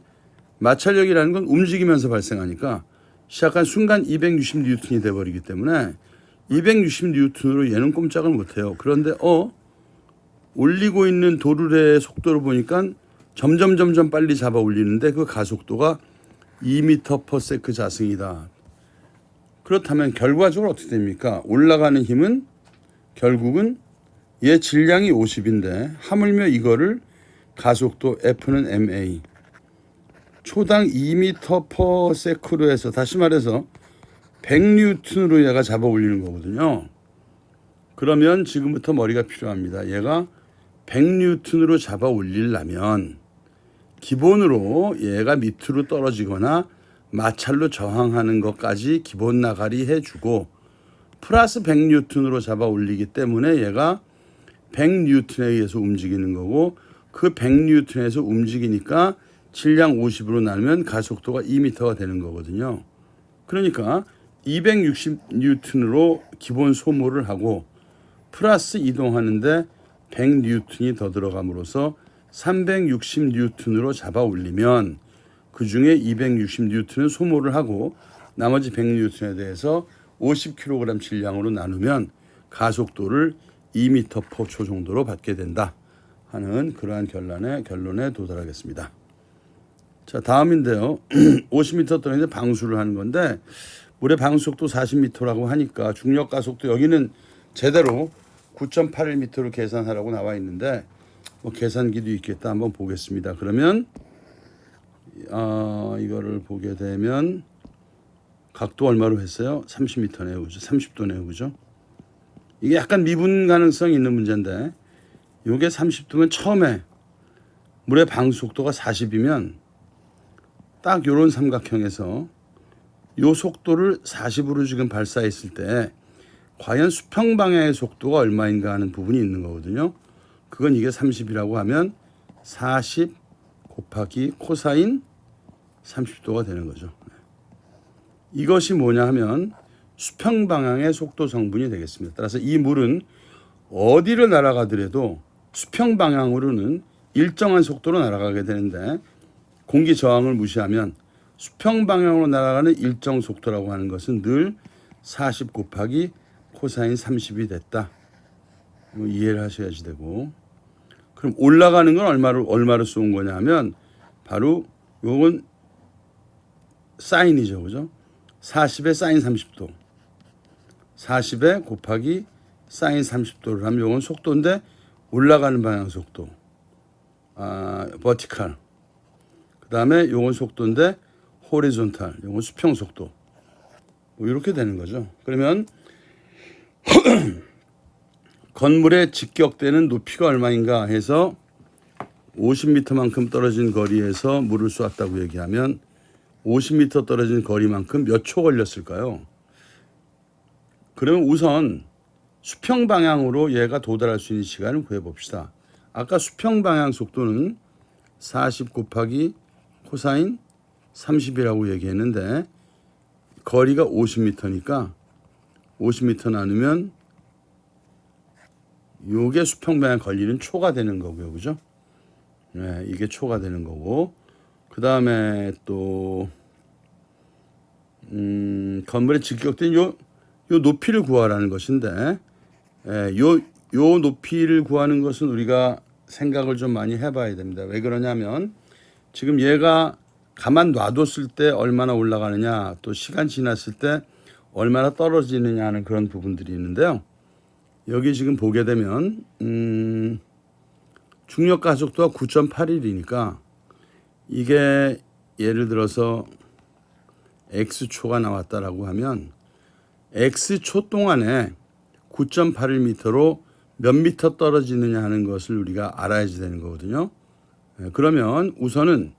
마찰력이라는 건 움직이면서 발생하니까 시작한 순간 260N이 돼버리기 때문에 260N으로 얘는 꼼짝을 못해요. 그런데 올리고 있는 도르래의 속도를 보니까 점점 빨리 잡아 올리는데 그 가속도가 2m/s 자승이다. 그렇다면 결과적으로 어떻게 됩니까? 올라가는 힘은 결국은 얘 질량이 50인데 하물며 이거를 가속도 F는 ma 초당 2m/s로 해서 다시 말해서 100N으로 얘가 잡아 올리는 거거든요. 그러면 지금부터 머리가 필요합니다. 얘가 100N으로 잡아 올리려면 기본으로 얘가 밑으로 떨어지거나 마찰로 저항하는 것까지 기본 나가리 해주고 플러스 100N으로 잡아 올리기 때문에 얘가 100N에 의해서 움직이는 거고 그 100N에서 움직이니까 질량 50으로 나누면 가속도가 2m가 되는 거거든요. 그러니까 260N으로 기본 소모를 하고 플러스 이동하는데 100N이 더 들어감으로써 360N으로 잡아 올리면 그 중에 260N는 소모를 하고 나머지 100N에 대해서 50kg 질량으로 나누면 가속도를 2m/초 정도로 받게 된다 하는 그러한 결론에 도달하겠습니다. 자, 다음인데요. 50m 떨어지는데 방수를 하는 건데 물의 방수속도 40m라고 하니까 중력 가속도 여기는 제대로 9.81m로 계산하라고 나와 있는데 뭐 계산기도 있겠다. 한번 보겠습니다. 그러면 이거를 보게 되면 각도 얼마로 했어요? 30m네요. 그죠? 30도네요. 그죠? 이게 약간 미분 가능성이 있는 문제인데 이게 30도면 처음에 물의 방수속도가 40이면 딱 요런 삼각형에서 요 속도를 40으로 지금 발사했을 때 과연 수평 방향의 속도가 얼마인가 하는 부분이 있는 거거든요. 그건 이게 30이라고 하면 40 곱하기 코사인 30도가 되는 거죠. 이것이 뭐냐 하면 수평 방향의 속도 성분이 되겠습니다. 따라서 이 물은 어디를 날아가더라도 수평 방향으로는 일정한 속도로 날아가게 되는데 공기 저항을 무시하면 수평 방향으로 날아가는 일정 속도라고 하는 것은 늘 40 곱하기 코사인 30이 됐다. 이해를 하셔야지 되고 그럼 올라가는 건 얼마로 쏜 거냐 하면 바로 요건 사인이죠. 그죠? 40에 사인 30도 40에 곱하기 사인 30도를 하면 요건 속도인데 올라가는 방향 속도 버티칼 그 다음에 요건 속도인데 호리존탈 요건 수평 속도 뭐 이렇게 되는 거죠. 그러면 건물에 직격되는 높이가 얼마인가 해서 50m만큼 떨어진 거리에서 물을 쏘았다고 얘기하면 50m 떨어진 거리만큼 몇 초 걸렸을까요? 그러면 우선 수평 방향으로 얘가 도달할 수 있는 시간을 구해봅시다. 아까 수평 방향 속도는 40 곱하기 코사인 30이라고 얘기했는데 거리가 50m니까 50m 나누면 요게 수평 방향 걸리는 초가 되는 거고요. 그죠? 네, 이게 초가 되는 거고 그 다음에 또 건물에 직격된 요 높이를 구하라는 것인데 요 높이를 구하는 것은 우리가 생각을 좀 많이 해봐야 됩니다. 왜 그러냐면 지금 얘가 가만 놔뒀을 때 얼마나 올라가느냐 또 시간 지났을 때 얼마나 떨어지느냐 하는 그런 부분들이 있는데요. 여기 지금 보게 되면 중력 가속도가 9.81이니까 이게 예를 들어서 X초가 나왔다라고 하면 X초 동안에 9.81m로 몇 미터 떨어지느냐 하는 것을 우리가 알아야지 되는 거거든요. 그러면 우선은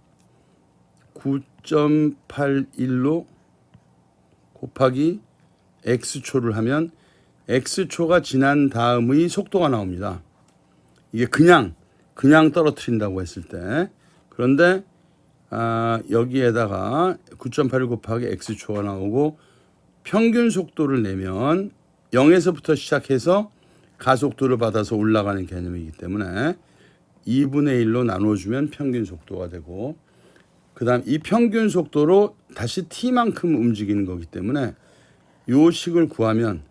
9.81로 곱하기 X초를 하면 X초가 지난 다음의 속도가 나옵니다. 이게 그냥 떨어뜨린다고 했을 때. 그런데 여기에다가 9.81 곱하기 X초가 나오고 평균 속도를 내면 0에서부터 시작해서 가속도를 받아서 올라가는 개념이기 때문에 2분의 1로 나눠주면 평균 속도가 되고 그 다음 이 평균 속도로 다시 t만큼 움직이는 거기 때문에 요 식을 구하면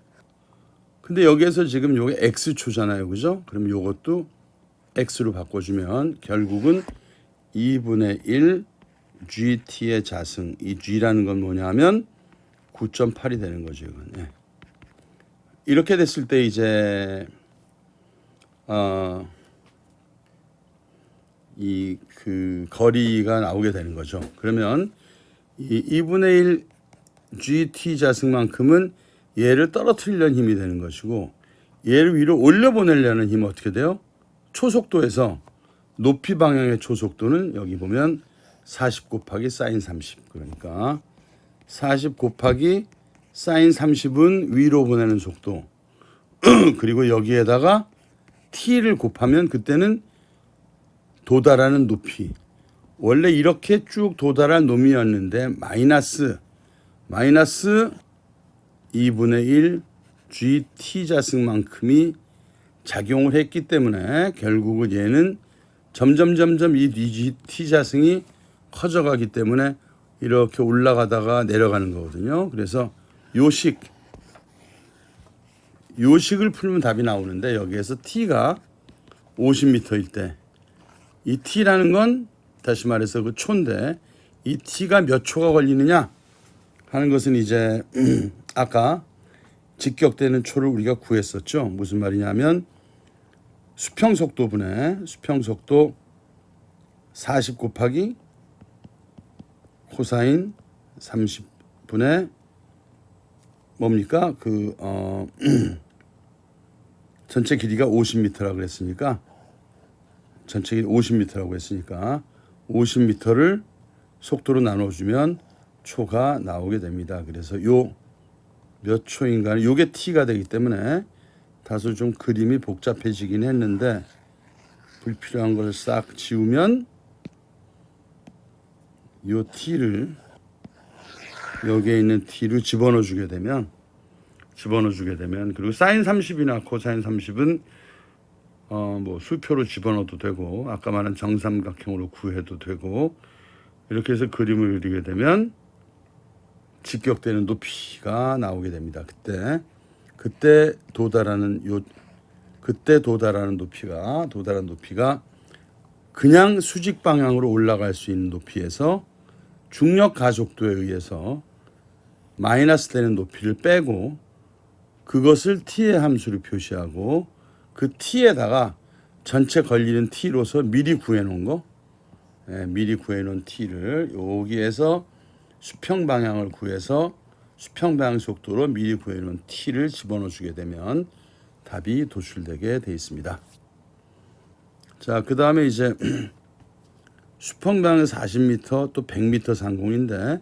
근데 여기에서 지금 요게 x초잖아요. 그죠? 그럼 요것도 x로 바꿔주면 결국은 2분의 1 gt의 자승 이 g라는 건 뭐냐 하면 9.8이 되는 거죠. 이건. 예. 이렇게 됐을 때 이제 이 그 거리가 나오게 되는 거죠. 그러면 이 2분의 1 gt 자승만큼은 얘를 떨어뜨리려는 힘이 되는 것이고 얘를 위로 올려보내려는 힘은 어떻게 돼요? 초속도에서 높이 방향의 초속도는 여기 보면 40 곱하기 사인 30 그러니까 40 곱하기 사인 30은 위로 보내는 속도 그리고 여기에다가 t를 곱하면 그때는 도달하는 높이 원래 이렇게 쭉 도달할 놈이었는데 마이너스 2분의 1 gt 자승만큼이 작용을 했기 때문에 결국은 얘는 점점 이 gt 자승이 커져가기 때문에 이렇게 올라가다가 내려가는 거거든요. 그래서 요식을 풀면 답이 나오는데 여기에서 t가 50m일 때 이 t라는 건 다시 말해서 그 초인데 이 t가 몇 초가 걸리느냐 하는 것은 이제 아까 직격되는 초를 우리가 구했었죠. 무슨 말이냐면 수평속도분의 수평속도 40 곱하기 코사인 30분의 뭡니까? 전체 길이가 50m라고 그랬으니까 전체 길이 50m라고 했으니까 50m를 속도로 나눠주면 초가 나오게 됩니다. 그래서 요 몇 초인가는 요게 t가 되기 때문에 다소 좀 그림이 복잡해지긴 했는데 불필요한 걸 싹 지우면 요 t를 여기에 있는 t를 집어넣어 주게 되면 그리고 사인 30이나 코사인 30은 뭐 수표로 집어넣어도 되고 아까 말한 정삼각형으로 구해도 되고 이렇게 해서 그림을 그리게 되면 직격되는 높이가 나오게 됩니다. 그때 도달하는 높이가 그냥 수직 방향으로 올라갈 수 있는 높이에서 중력 가속도에 의해서 마이너스 되는 높이를 빼고 그것을 t의 함수로 표시하고 그 t에다가 전체 걸리는 t로서 미리 구해놓은 t를 여기에서 수평 방향을 구해서 수평 방향 속도로 미리 구해놓은 t를 집어넣어 주게 되면 답이 도출되게 되어 있습니다. 자, 그 다음에 이제 수평 방향 40m 또 100m 상공인데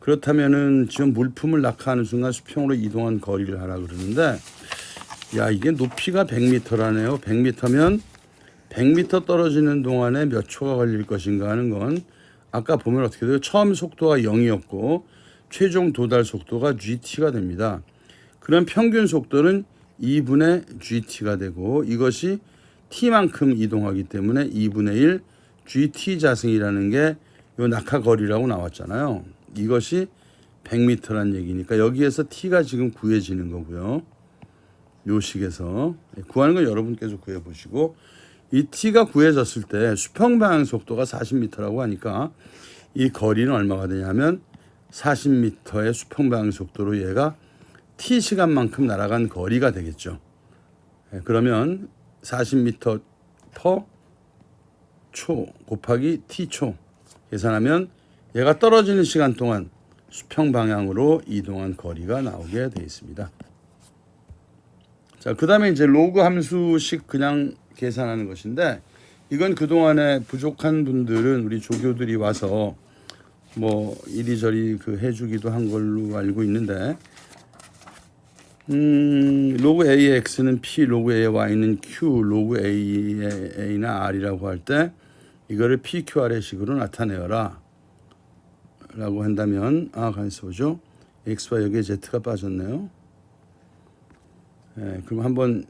그렇다면은 지금 물품을 낙하하는 순간 수평으로 이동한 거리를 하라 그러는데 야 이게 높이가 100m라네요. 100m면 100m 떨어지는 동안에 몇 초가 걸릴 것인가 하는 건 아까 보면 어떻게 돼요? 처음 속도가 0이었고 최종 도달 속도가 gt가 됩니다. 그럼 평균 속도는 2분의 gt가 되고 이것이 t만큼 이동하기 때문에 2분의 1 gt 자승이라는 게 요 낙하 거리라고 나왔잖아요. 이것이 100m란 얘기니까 여기에서 t가 지금 구해지는 거고요. 요 식에서 구하는 건 여러분께서 구해보시고 이 t가 구해졌을 때 수평 방향 속도가 40m라고 하니까 이 거리는 얼마가 되냐면 40m의 수평 방향 속도로 얘가 t 시간만큼 날아간 거리가 되겠죠. 그러면 40m per 초 곱하기 t초 계산하면 얘가 떨어지는 시간 동안 수평 방향으로 이동한 거리가 나오게 되어 있습니다. 자, 그다음에 이제 로그 함수식 그냥 계산하는 것인데 이건 그동안에 부족한 분들은 우리 조교들이 와서 뭐 이리저리 그 해주기도 한 걸로 알고 있는데 로그 A의 X는 P, 로그 A의 Y는 Q, 로그 A의 A나 R이라고 할 때 이거를 PQR의 식으로 나타내어라 라고 한다면 가만히 있어보죠. X와 여기에 Z가 빠졌네요. 그럼 한번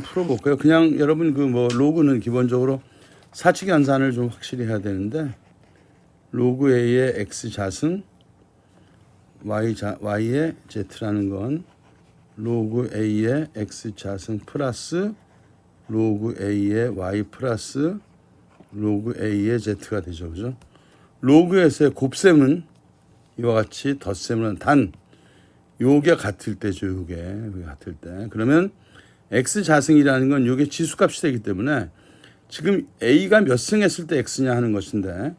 풀어볼까요? 그냥 여러분 그 뭐 로그는 기본적으로 사칙 연산을 좀 확실히 해야 되는데 로그 A의 X 자승 Y의 Z라는 건 로그 A의 X 자승 플러스 로그 A의 Y 플러스 로그 A의 Z가 되죠. 그죠? 로그에서의 곱셈은 이와 같이 덧셈은 단 요게 같을 때죠. 요게 같을 때. 그러면 X 자승이라는 건 요게 지수값이 되기 때문에 지금 A가 몇 승했을 때 X냐 하는 것인데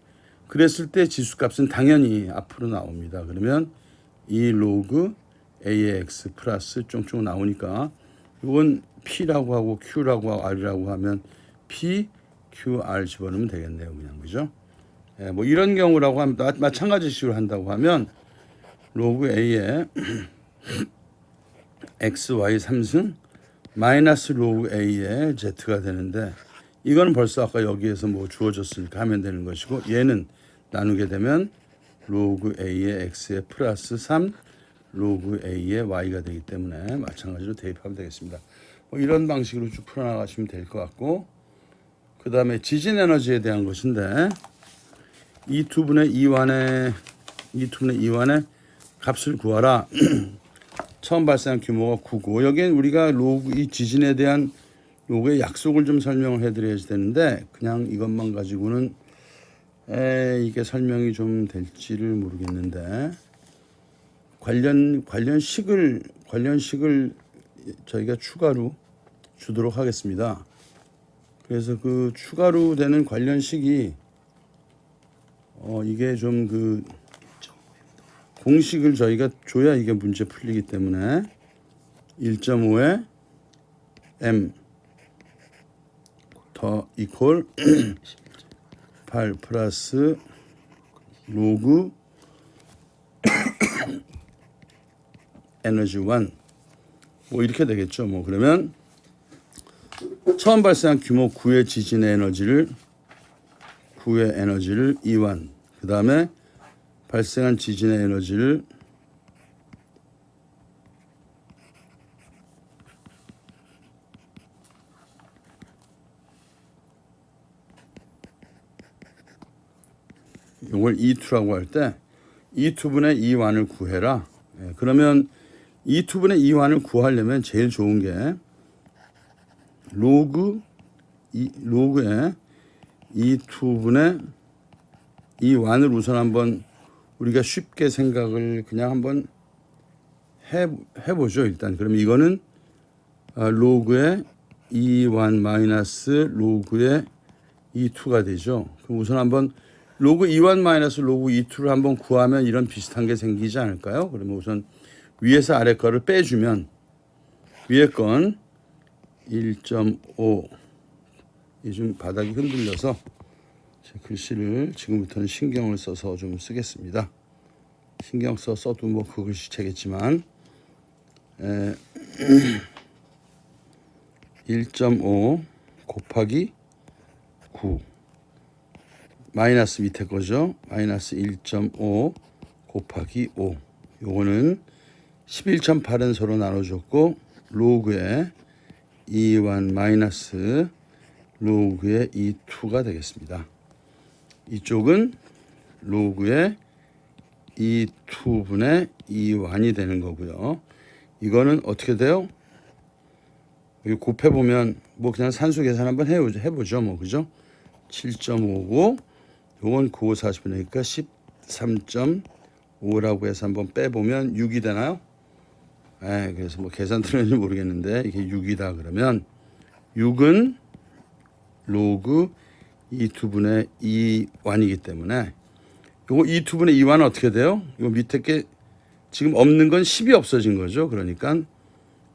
그랬을 때 지수값은 당연히 앞으로 나옵니다. 그러면 이 로그 A의 X 플러스 쫑쫑 나오니까 이건 P라고 하고 Q라고 하고 R이라고 하면 P, Q, R 집어넣으면 되겠네요. 그냥 그죠? 뭐 이런 경우라고 하면 마찬가지 식으로 한다고 하면 로그 A의 X, Y 3승 마이너스 로그 A의 Z가 되는데 이거는 벌써 아까 여기에서 뭐 주어졌으니까 하면 되는 것이고 얘는 나누게 되면 로그 A의 X의 플러스 3 로그 A의 Y가 되기 때문에 마찬가지로 대입하면 되겠습니다. 뭐 이런 방식으로 쭉 풀어나가시면 될 것 같고 그 다음에 지진 에너지에 대한 것인데 이 두분의 이완의 값을 구하라. 처음 발생한 규모가 9고 여기엔 우리가 로그 이 지진에 대한 로그의 약속을 좀 설명을 해드려야 되는데 그냥 이것만 가지고는 이게 설명이 좀 될지를 모르겠는데 관련 식을 저희가 추가로 주도록 하겠습니다. 그래서 그 추가로 되는 관련 식이 이게 좀 그 공식을 저희가 줘야 이게 문제 풀리기 때문에 1.5에 m 더 이퀄 8 플러스 로그 에너지 1 뭐 이렇게 되겠죠. 뭐 그러면 처음 발생한 규모 9의 지진의 에너지를 이완 그 다음에 발생한 지진의 에너지를 이걸 E2라고 할 때 E2분의 E1을 구해라. 그러면 E2분의 E1을 구하려면 제일 좋은 게 로그의 E2분의 E1을 우선 한번 우리가 쉽게 생각을 그냥 한번 해보죠. 일단 그러면 이거는 로그의 E1 마이너스 로그의 E2가 되죠. 그럼 우선 한번 로그 E1 마이너스 로그 E2를 한번 구하면 이런 비슷한 게 생기지 않을까요? 그러면 우선 위에서 아래 거를 빼주면 위에 건 1.5 요즘 바닥이 흔들려서 제 글씨를 지금부터는 신경을 써서 좀 쓰겠습니다. 신경 써도 뭐 그 글씨체겠지만 1.5 곱하기 9 마이너스 밑에 거죠. 마이너스 1.5 곱하기 5 요거는 11.8은 서로 나눠줬고 로그의 E1 마이너스 로그의 E2가 되겠습니다. 이쪽은 로그의 E2분의 E1이 되는 거고요. 이거는 어떻게 돼요? 여기 곱해보면 뭐 그냥 산수 계산 한번 해보죠. 뭐 그죠? 7.5고 요건 9, 40이니까 13.5 5라고 해서 한번 빼보면 6이 되나요? 그래서 뭐 계산 틀렸는지 모르겠는데 이게 6이다 그러면 6은 로그 2투분의 2완이기 때문에 요거 2투분의 2완은 어떻게 돼요? 요 밑에 게 지금 없는 건 10이 없어진 거죠. 그러니까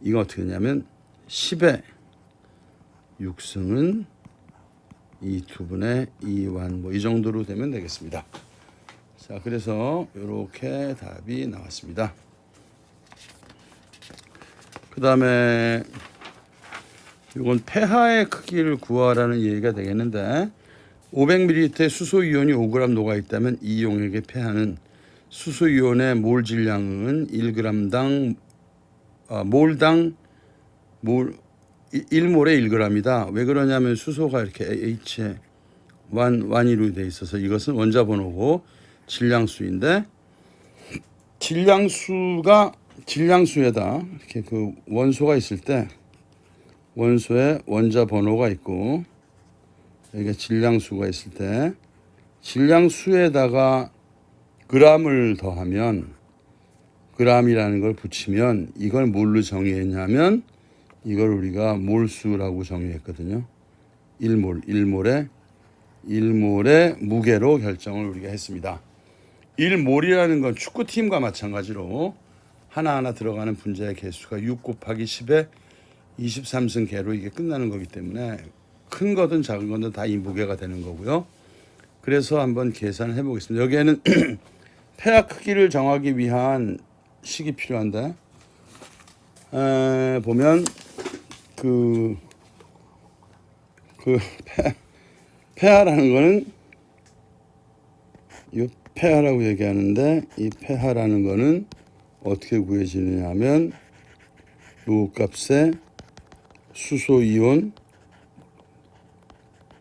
이거 어떻게 되냐면 10의 6승은 2투분의 2완 뭐 이 정도로 되면 되겠습니다. 자, 그래서 이렇게 답이 나왔습니다. 그 다음에 이건 폐하의 크기를 구하라는 얘기가 되겠는데 500ml의 수소이온이 5g 녹아 있다면 이 용액의 폐하는 수소이온의 몰 질량은 1g당 몰당 1몰에 1g이다. 왜 그러냐면 수소가 이렇게 H에 완이로 돼 있어서 이것은 원자 번호고 질량수인데 질량수에다 이렇게 그 원소가 있을 때 원소에 원자 번호가 있고 여기가 질량수가 있을 때 질량수에다가 g을 더하면 g이라는 걸 붙이면 이걸 뭘로 정의했냐면 이걸 우리가 몰수라고 정의했거든요. 1몰의 무게로 결정을 우리가 했습니다. 1몰이라는 건 축구팀과 마찬가지로 하나하나 들어가는 분자의 개수가 6 곱하기 10의 23승 개로 이게 끝나는 거기 때문에 큰 거든 작은 거든 다 이 무게가 되는 거고요. 그래서 한번 계산을 해보겠습니다. 여기에는 폐하 크기를 정하기 위한 식이 필요한데 보면 폐하라는 거는 이 폐하라고 얘기하는데 이 폐하라는 거는 어떻게 구해지느냐 하면 요 값에 수소이온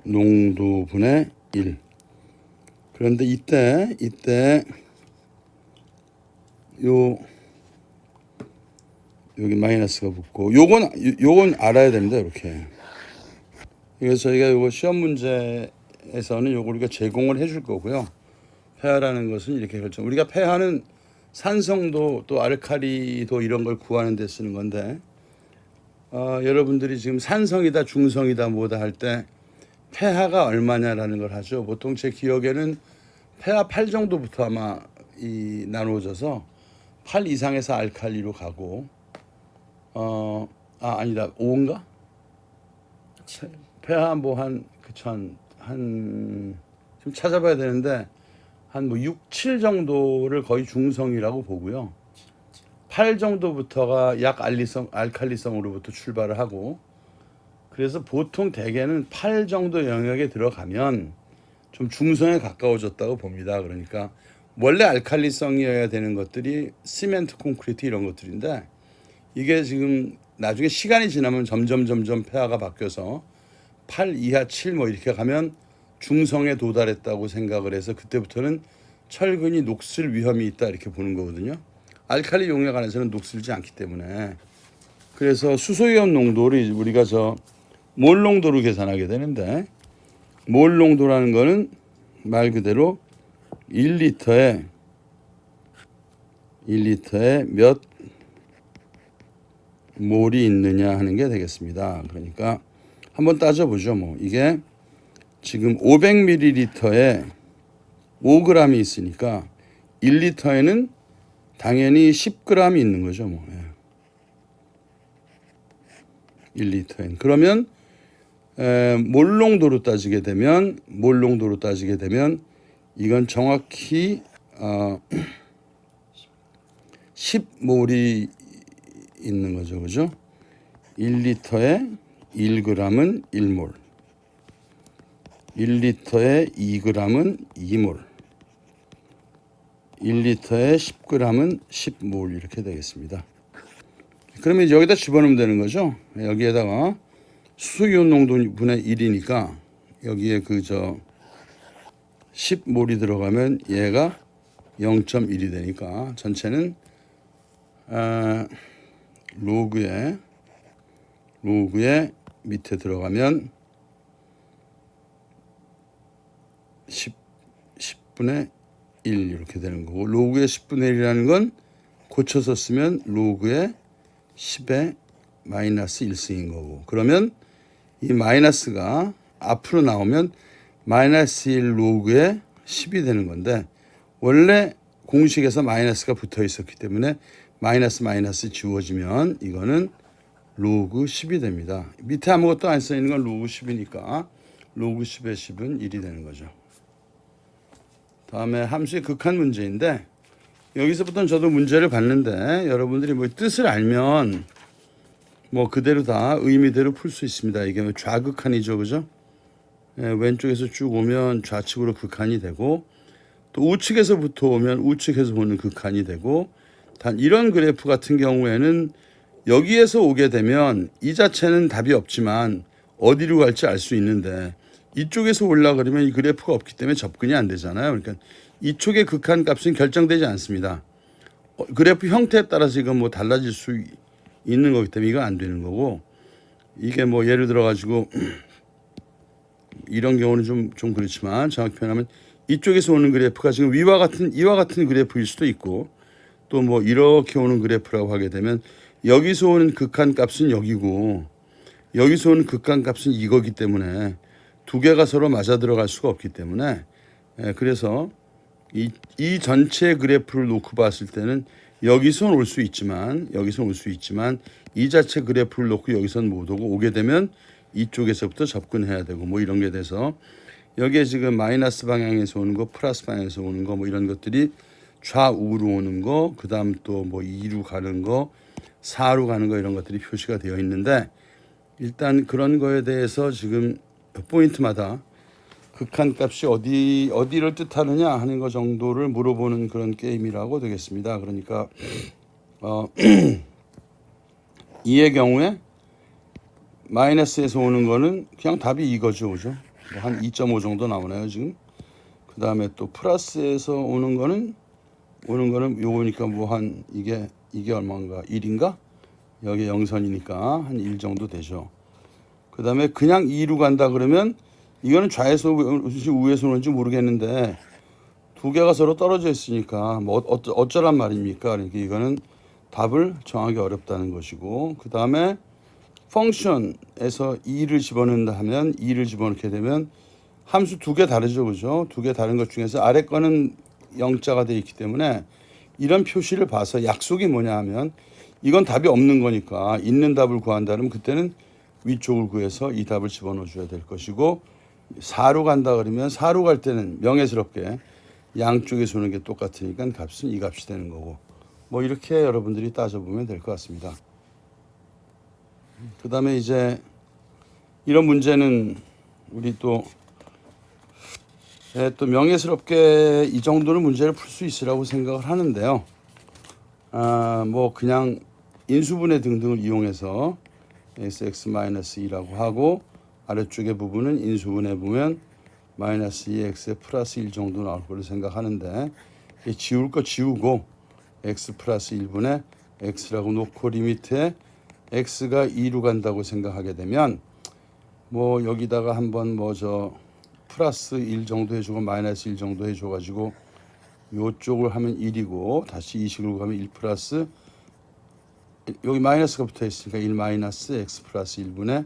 농도분의 1. 그런데 이때 여기 마이너스가 붙고 요건 알아야 됩니다. 이렇게. 그래서 저희가 요거 시험 문제에서는 요거 우리가 제공을 해줄 거고요. 폐하라는 것은 이렇게 결정. 우리가 폐하는 산성도 또 알칼리도 이런 걸 구하는 데 쓰는 건데 여러분들이 지금 산성이다 중성이다 뭐다 할 때 폐하가 얼마냐라는 걸 하죠. 보통 제 기억에는 폐하 8 정도부터 아마 나누어져서 8 이상에서 알칼리로 가고 아니다 5인가? 폐하 뭐 한 좀 찾아봐야 되는데 한 뭐 6, 7 정도를 거의 중성이라고 보고요. 8 정도부터가 약 알칼리성으로부터 출발을 하고 그래서 보통 대개는 8 정도 영역에 들어가면 좀 중성에 가까워졌다고 봅니다. 그러니까 원래 알칼리성이어야 되는 것들이 시멘트, 콘크리트 이런 것들인데 이게 지금 나중에 시간이 지나면 점점 폐하가 바뀌어서 8 이하 7 뭐 이렇게 가면 중성에 도달했다고 생각을 해서 그때부터는 철근이 녹슬 위험이 있다 이렇게 보는 거거든요. 알칼리 용액 안에서는 녹슬지 않기 때문에 그래서 수소이온 농도를 우리가 몰 농도로 계산하게 되는데 몰 농도라는 거는 말 그대로 1리터에 몇 몰이 있느냐 하는 게 되겠습니다. 그러니까 한번 따져보죠. 뭐 이게 지금 500ml에 5g이 있으니까 1리터에는 당연히 10g이 있는 거죠. 뭐 1리터엔. 그러면 몰 농도로 따지게 되면 이건 정확히 10몰이 있는 거죠. 그죠? 1리터에 1g은 1몰. 1리터에 2g은 2몰. 1리터에 10g은 10몰 이렇게 되겠습니다. 그러면 여기다 집어넣으면 되는 거죠. 여기에다가 수소이온 농도 분의 1이니까 여기에 10몰이 들어가면 얘가 0.1이 되니까 전체는 로그에 밑에 들어가면 10분의 1 이렇게 되는 거고 로그의 10분의 1이라는 건 고쳐서 쓰면 로그의 10의 마이너스 1승인 거고 그러면 이 마이너스가 앞으로 나오면 마이너스 1 로그의 10이 되는 건데 원래 공식에서 마이너스가 붙어 있었기 때문에 마이너스 지워지면 이거는 로그 10이 됩니다. 밑에 아무것도 안 써 있는 건 로그 10이니까 로그 10의 10은 1이 되는 거죠. 다음에 함수의 극한 문제인데 여기서부터는 저도 문제를 봤는데 여러분들이 뭐 뜻을 알면 뭐 그대로 다 의미대로 풀 수 있습니다. 이게 뭐 좌극한이죠, 그죠? 왼쪽에서 쭉 오면 좌측으로 극한이 되고 또 우측에서부터 오면 우측에서 오는 극한이 되고 단 이런 그래프 같은 경우에는 여기에서 오게 되면 이 자체는 답이 없지만 어디로 갈지 알 수 있는데 이쪽에서 올라 그러면 이 그래프가 없기 때문에 접근이 안 되잖아요. 그러니까 이쪽의 극한 값은 결정되지 않습니다. 그래프 형태에 따라서 이건 뭐 달라질 수 있는 거기 때문에 이건 안 되는 거고 이게 뭐 예를 들어 가지고 이런 경우는 좀 그렇지만 정확히 표현하면 이쪽에서 오는 그래프가 지금 이와 같은 그래프일 수도 있고 또 뭐 이렇게 오는 그래프라고 하게 되면 여기서 오는 극한 값은 여기고 여기서 오는 극한 값은 이거기 때문에 두 개가 서로 맞아 들어갈 수가 없기 때문에 그래서 이 전체 그래프를 놓고 봤을 때는 여기선 올 수 있지만 이 자체 그래프를 놓고 여기선 못 오고 오게 되면 이쪽에서부터 접근해야 되고 뭐 이런 게 돼서 여기에 지금 마이너스 방향에서 오는 거 플러스 방향에서 오는 거 뭐 이런 것들이 좌우로 오는 거 그다음 또 뭐 2로 가는 거 4로 가는 거 이런 것들이 표시가 되어 있는데 일단 그런 거에 대해서 지금 포인트마다 극한 값이 어디를 뜻하느냐 하는 거 정도를 물어보는 그런 게임이라고 되겠습니다. 그러니까 2의 경우에 마이너스에서 오는 거는 그냥 답이 이거죠, 그죠? 뭐 한 2.5 정도 나오나요 지금? 그 다음에 또 플러스에서 오는 거는 요거니까 뭐 한 이게 얼마인가 1인가? 여기 0선이니까 한 1 정도 되죠. 그 다음에 그냥 2로 간다 그러면 이거는 좌에서 오는지 우에서 오는지 모르겠는데 두 개가 서로 떨어져 있으니까 뭐 어쩌란 말입니까? 그러니까 이거는 답을 정하기 어렵다는 것이고 그 다음에 펑션에서 2를 집어넣는다 하면 2를 집어넣게 되면 함수 두 개 다르죠, 그죠? 두 개 다른 것 중에서 아래 거는 0자가 되어 있기 때문에 이런 표시를 봐서 약속이 뭐냐 하면 이건 답이 없는 거니까 있는 답을 구한다면 그때는 위쪽을 구해서 이 답을 집어넣어 줘야 될 것이고 4로 간다 그러면 4로 갈 때는 명예스럽게 양쪽에서 오는 게 똑같으니까 값은 이 값이 되는 거고 뭐 이렇게 여러분들이 따져보면 될 것 같습니다. 그 다음에 이제 이런 문제는 우리 또 명예스럽게 이 정도는 문제를 풀 수 있으라고 생각을 하는데요. 뭐 그냥 인수분해 등등을 이용해서 x-2라고 하고 아래쪽의 부분은 인수분해 보면 마이너스 2x에 플러스 1 정도 나올 걸로 생각하는데 지울 거 지우고 x 플러스 1분의 x라고 놓고 리미트에 x가 2로 간다고 생각하게 되면 뭐 여기다가 한번 뭐 저 플러스 1 정도 해주고 마이너스 1 정도 해줘가지고 요쪽을 하면 1이고 다시 이 식으로 가면 1 플러스 여기 마이너스가 붙어 있으니까 1 마이너스 x 플러스 1분의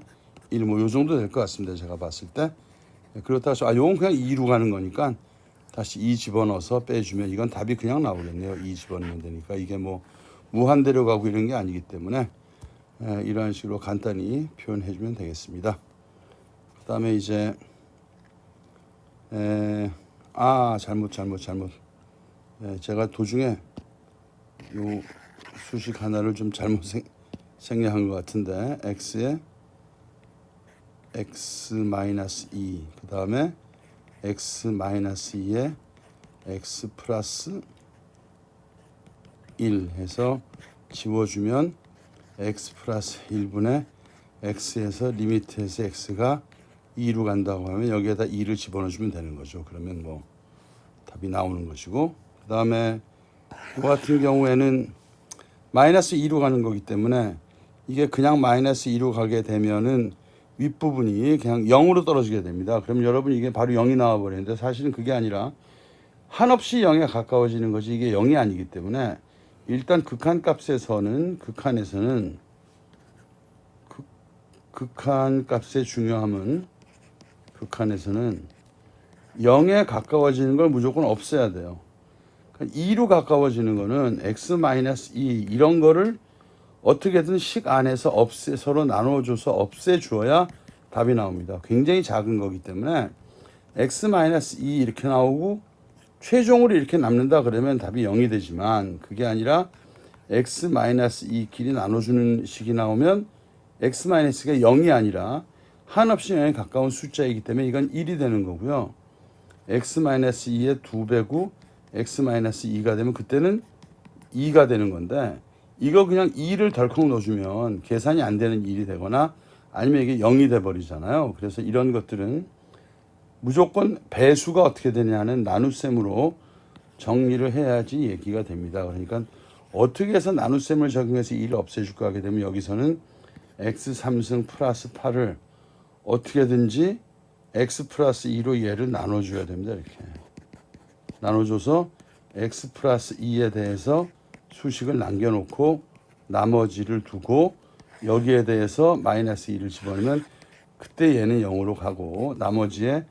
1 뭐 요 정도 될 것 같습니다. 제가 봤을 때. 그렇다 해서 요건 그냥 2로 가는 거니까 다시 2 집어넣어서 빼주면 이건 답이 그냥 나오겠네요. 2 집어넣으면 되니까 이게 뭐 무한대로 가고 이런 게 아니기 때문에 이런 식으로 간단히 표현해 주면 되겠습니다. 그 다음에 이제 잘못 제가 도중에 요 수식 하나를 좀 잘못 생략한 것 같은데 x에 x-2 그 다음에 x-2에 x 플러스 1 해서 지워주면 x 플러스 1분의 x에서 리미트에서 x가 2로 간다고 하면 여기에다 2를 집어넣어주면 되는 거죠. 그러면 뭐 답이 나오는 것이고 그 다음에 이 같은 경우에는 마이너스 2로 가는 거기 때문에 이게 그냥 마이너스 2로 가게 되면은 윗부분이 그냥 0으로 떨어지게 됩니다. 그럼 여러분 이게 바로 0이 나와 버리는데 사실은 그게 아니라 한없이 0에 가까워지는 것이 이게 0이 아니기 때문에 일단 극한값에서는 극한값의 중요함은 극한에서는 0에 가까워지는 걸 무조건 없애야 돼요. 2로 가까워지는 거는 x-2 이런 거를 어떻게든 식 안에서 서로 나눠줘서 없애주어야 답이 나옵니다. 굉장히 작은 거기 때문에 x-2 이렇게 나오고 최종으로 이렇게 남는다 그러면 답이 0이 되지만 그게 아니라 x-2 길이 나눠주는 식이 나오면 x-가 0이 아니라 한없이 0에 가까운 숫자이기 때문에 이건 1이 되는 거고요. x-2의 2배고 x-2가 되면 그때는 2가 되는 건데 이거 그냥 2를 덜컥 넣어주면 계산이 안 되는 일이 되거나 아니면 이게 0이 돼버리잖아요. 그래서 이런 것들은 무조건 배수가 어떻게 되냐는 나눗셈으로 정리를 해야지 얘기가 됩니다. 그러니까 어떻게 해서 나눗셈을 적용해서 2를 없애줄까 하게 되면 여기서는 x3승 플러스 8을 어떻게든지 x 플러스 2로 얘를 나눠줘야 됩니다. 이렇게 나눠줘서 x 플러스 2에 대해서 수식을 남겨놓고 나머지를 두고 여기에 대해서 마이너스 2를 집어넣으면 그때 얘는 0으로 가고 나머지에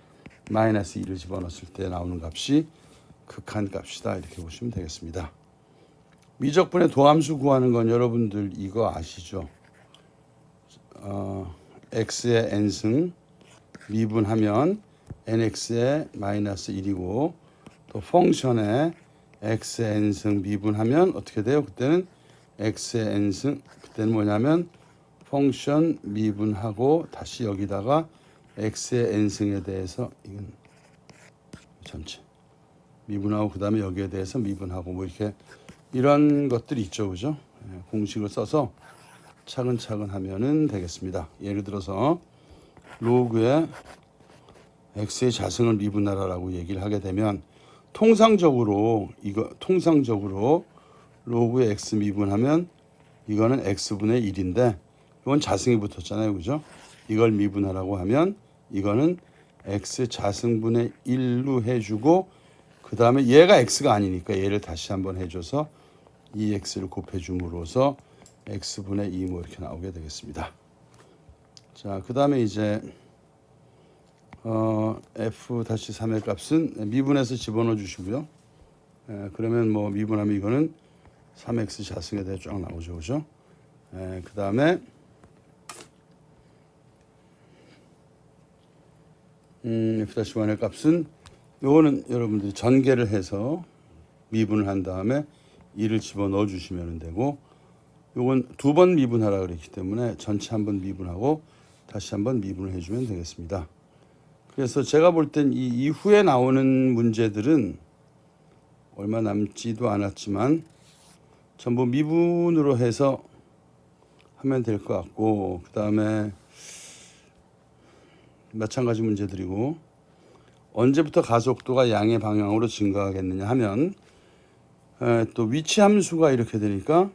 마이너스 2를 집어넣었을 때 나오는 값이 극한값이다. 이렇게 보시면 되겠습니다. 미적분의 도함수 구하는 건 여러분들 이거 아시죠? x의 n승 미분하면 nx의 마이너스 1이고 또 펑션의 x의 n승 미분하면 어떻게 돼요? 그때는 x의 n승 그때는 뭐냐면 펑션 미분하고 다시 여기다가 x의 n승에 대해서 이건 전체 미분하고 그 다음에 여기에 대해서 미분하고 뭐 이렇게 이런 것들이 있죠, 그죠? 공식을 써서 차근차근 하면은 되겠습니다. 예를 들어서 로그에 x의 자승을 미분하라라고 얘기를 하게 되면 통상적으로 로그에 x 미분하면 이거는 x분의 1인데 이건 자승이 붙었잖아요, 그죠? 이걸 미분하라고 하면 이거는 x 자승분의 1로 해주고 그 다음에 얘가 x가 아니니까 얘를 다시 한번 해줘서 이 x를 곱해줌으로써 x분의 2 뭐 이렇게 나오게 되겠습니다. 자, 그 다음에 이제 f-3의 값은 미분해서 집어넣어 주시고요. 그러면 뭐 미분하면 이거는 3x 자승에 대해 쫙 나오죠, 그죠? 그 다음에 f-1의 값은 요거는 여러분들이 전개를 해서 미분을 한 다음에 2를 집어넣어 주시면 되고 요건 두 번 미분하라 그랬기 때문에 전체 한번 미분하고 다시 한번 미분을 해주면 되겠습니다. 그래서 제가 볼 땐 이 이후에 나오는 문제들은 얼마 남지도 않았지만 전부 미분으로 해서 하면 될 것 같고 그 다음에 마찬가지 문제들이고 언제부터 가속도가 양의 방향으로 증가하겠느냐 하면 또 위치 함수가 이렇게 되니까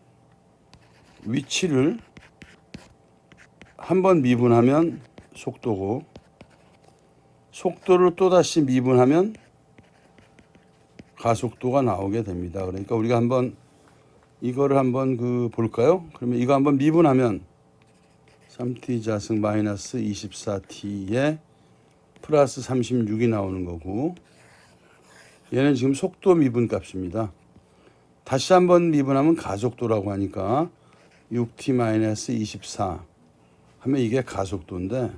위치를 한번 미분하면 속도고 속도를 또다시 미분하면 가속도가 나오게 됩니다. 그러니까 우리가 한번 이거를 한번 볼까요? 그러면 이거 한번 미분하면 3t 자승 마이너스 24t에 플러스 36이 나오는 거고 얘는 지금 속도 미분 값입니다. 다시 한번 미분하면 가속도라고 하니까 6t 마이너스 24 하면 이게 가속도인데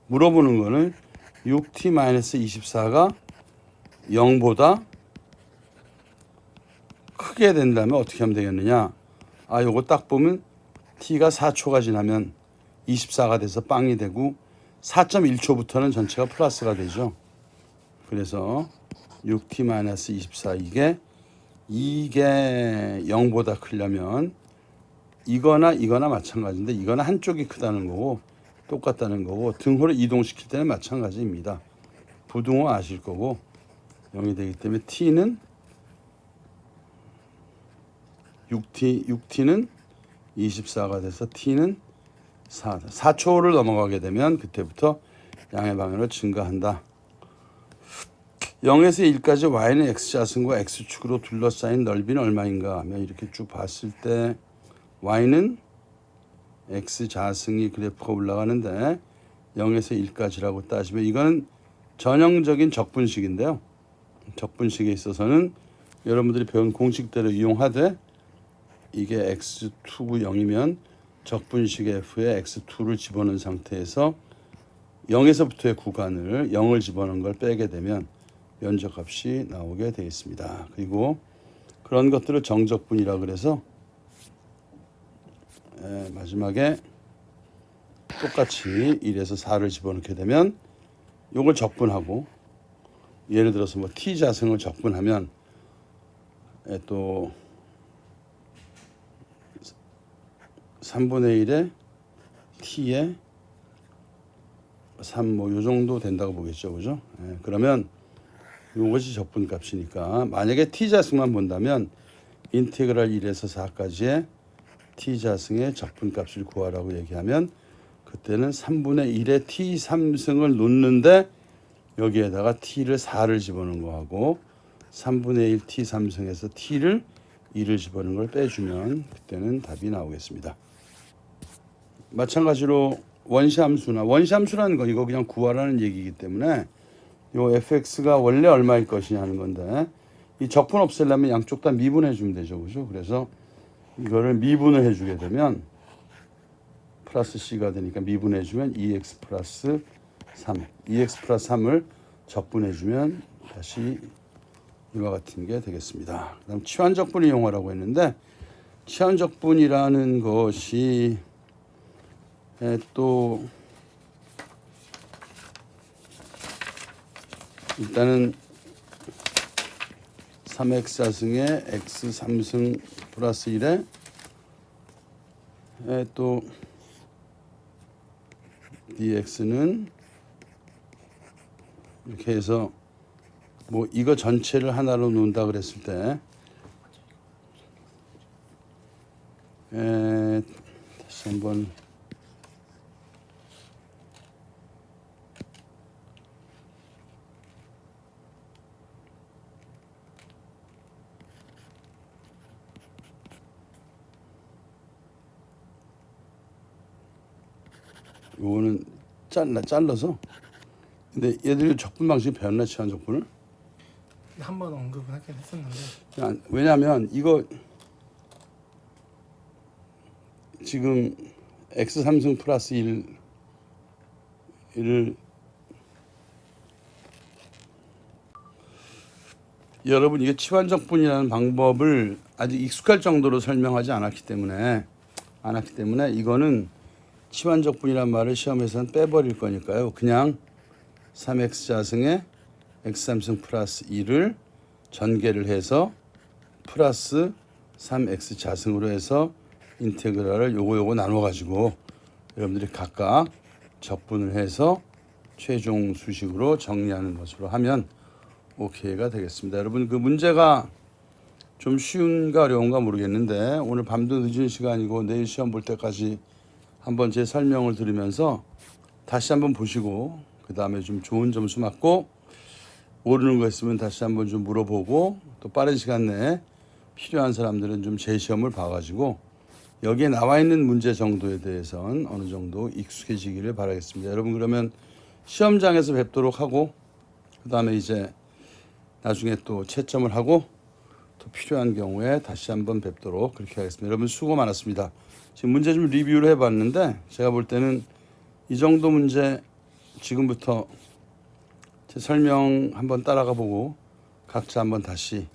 물어보는 거는 6t 마이너스 24가 0보다 크게 된다면 어떻게 하면 되겠느냐? 요거 딱 보면 t가 4초가 지나면 24가 돼서 빵이 되고 4.1초부터는 전체가 플러스가 되죠. 그래서 6t 마이너스 24 이게 0보다 크려면 이거나 마찬가지인데 이거는 한쪽이 크다는 거고 똑같다는 거고 등호를 이동시킬 때는 마찬가지입니다. 부등호 아실 거고 0이 되기 때문에 t는 6t는 24가 돼서 t는 4초를 넘어가게 되면 그때부터 양의 방향으로 증가한다. 0에서 1까지 y는 x자승과 x축으로 둘러싸인 넓이는 얼마인가 하면 이렇게 쭉 봤을 때 y는 x자승이 그래프가 올라가는데 0에서 1까지라고 따지면 이거는 전형적인 적분식인데요. 적분식에 있어서는 여러분들이 배운 공식대로 이용하되 이게 x2구 0이면 적분식 f에 x2를 집어넣은 상태에서 0에서부터의 구간을 0을 집어넣은 걸 빼게 되면 면적값이 나오게 되어 있습니다. 그리고 그런 것들을 정적분이라 그래서 마지막에 똑같이 1에서 4를 집어넣게 되면 이걸 적분하고 예를 들어서 뭐 t자승을 적분하면 또 3분의 1에 t에 3 뭐 요 정도 된다고 보겠죠. 그죠? 그러면 이것이 적분값이니까 만약에 t자승만 본다면 인테그랄 1에서 4까지의 t자승의 적분값을 구하라고 얘기하면 그때는 3분의 1의 t3승을 놓는데 여기에다가 t를 4를 집어넣은 거하고 3분의 1 t3승에서 t를 2를 집어넣은 걸 빼주면 그때는 답이 나오겠습니다. 마찬가지로 원시함수라는 거 이거 그냥 구하라는 얘기이기 때문에 요 fx가 원래 얼마일 것이냐 하는 건데 이 적분 없애려면 양쪽 다 미분해 주면 되죠. 그죠? 그래서 이거를 미분을 해주게 되면 플러스 c가 되니까 미분해 주면 2x 플러스 3 2x 플러스 3을 적분해 주면 다시 이와 같은 게 되겠습니다. 그다음 치환적분을 이용하라고 했는데 치환적분이라는 것이 또 일단은 3x자승에 x3승 플러스 1에 또 dx는 이렇게 해서 뭐 이거 전체를 하나로 놓는다 그랬을 때 다시 한번 요거는 잘라서 근데 얘들이 적분 방식이 배웠나 치환 적분을? 한번 언급을 하긴 했었는데 왜냐하면 이거 지금 x3승 플러스 1을 여러분 이게 치환적분이라는 방법을 아직 익숙할 정도로 설명하지 않았기 때문에 이거는 치환적분이란 말을 시험에서는 빼버릴 거니까요. 그냥 3x자승에 x3승 플러스 2를 전개를 해서 플러스 3x자승으로 해서 인테그랄을 요거 나눠 가지고 여러분들이 각각 적분을 해서 최종 수식으로 정리하는 것으로 하면 오케이가 되겠습니다. 여러분 그 문제가 좀 쉬운가 어려운가 모르겠는데 오늘 밤도 늦은 시간이고 내일 시험 볼 때까지 한번 제 설명을 들으면서 다시 한번 보시고 그 다음에 좀 좋은 점수 맞고 모르는 거 있으면 다시 한번 좀 물어보고 또 빠른 시간 내에 필요한 사람들은 좀 재시험을 봐가지고 여기에 나와 있는 문제 정도에 대해서는 어느 정도 익숙해지기를 바라겠습니다. 여러분 그러면 시험장에서 뵙도록 하고 그 다음에 이제 나중에 또 채점을 하고 또 필요한 경우에 다시 한번 뵙도록 그렇게 하겠습니다. 여러분 수고 많았습니다. 지금 문제 좀 리뷰를 해봤는데 제가 볼 때는 이 정도 문제 지금부터 제 설명 한번 따라가 보고 각자 한번 다시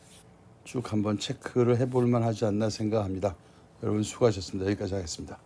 쭉 한번 체크를 해볼 만하지 않나 생각합니다. 여러분 수고하셨습니다. 여기까지 하겠습니다.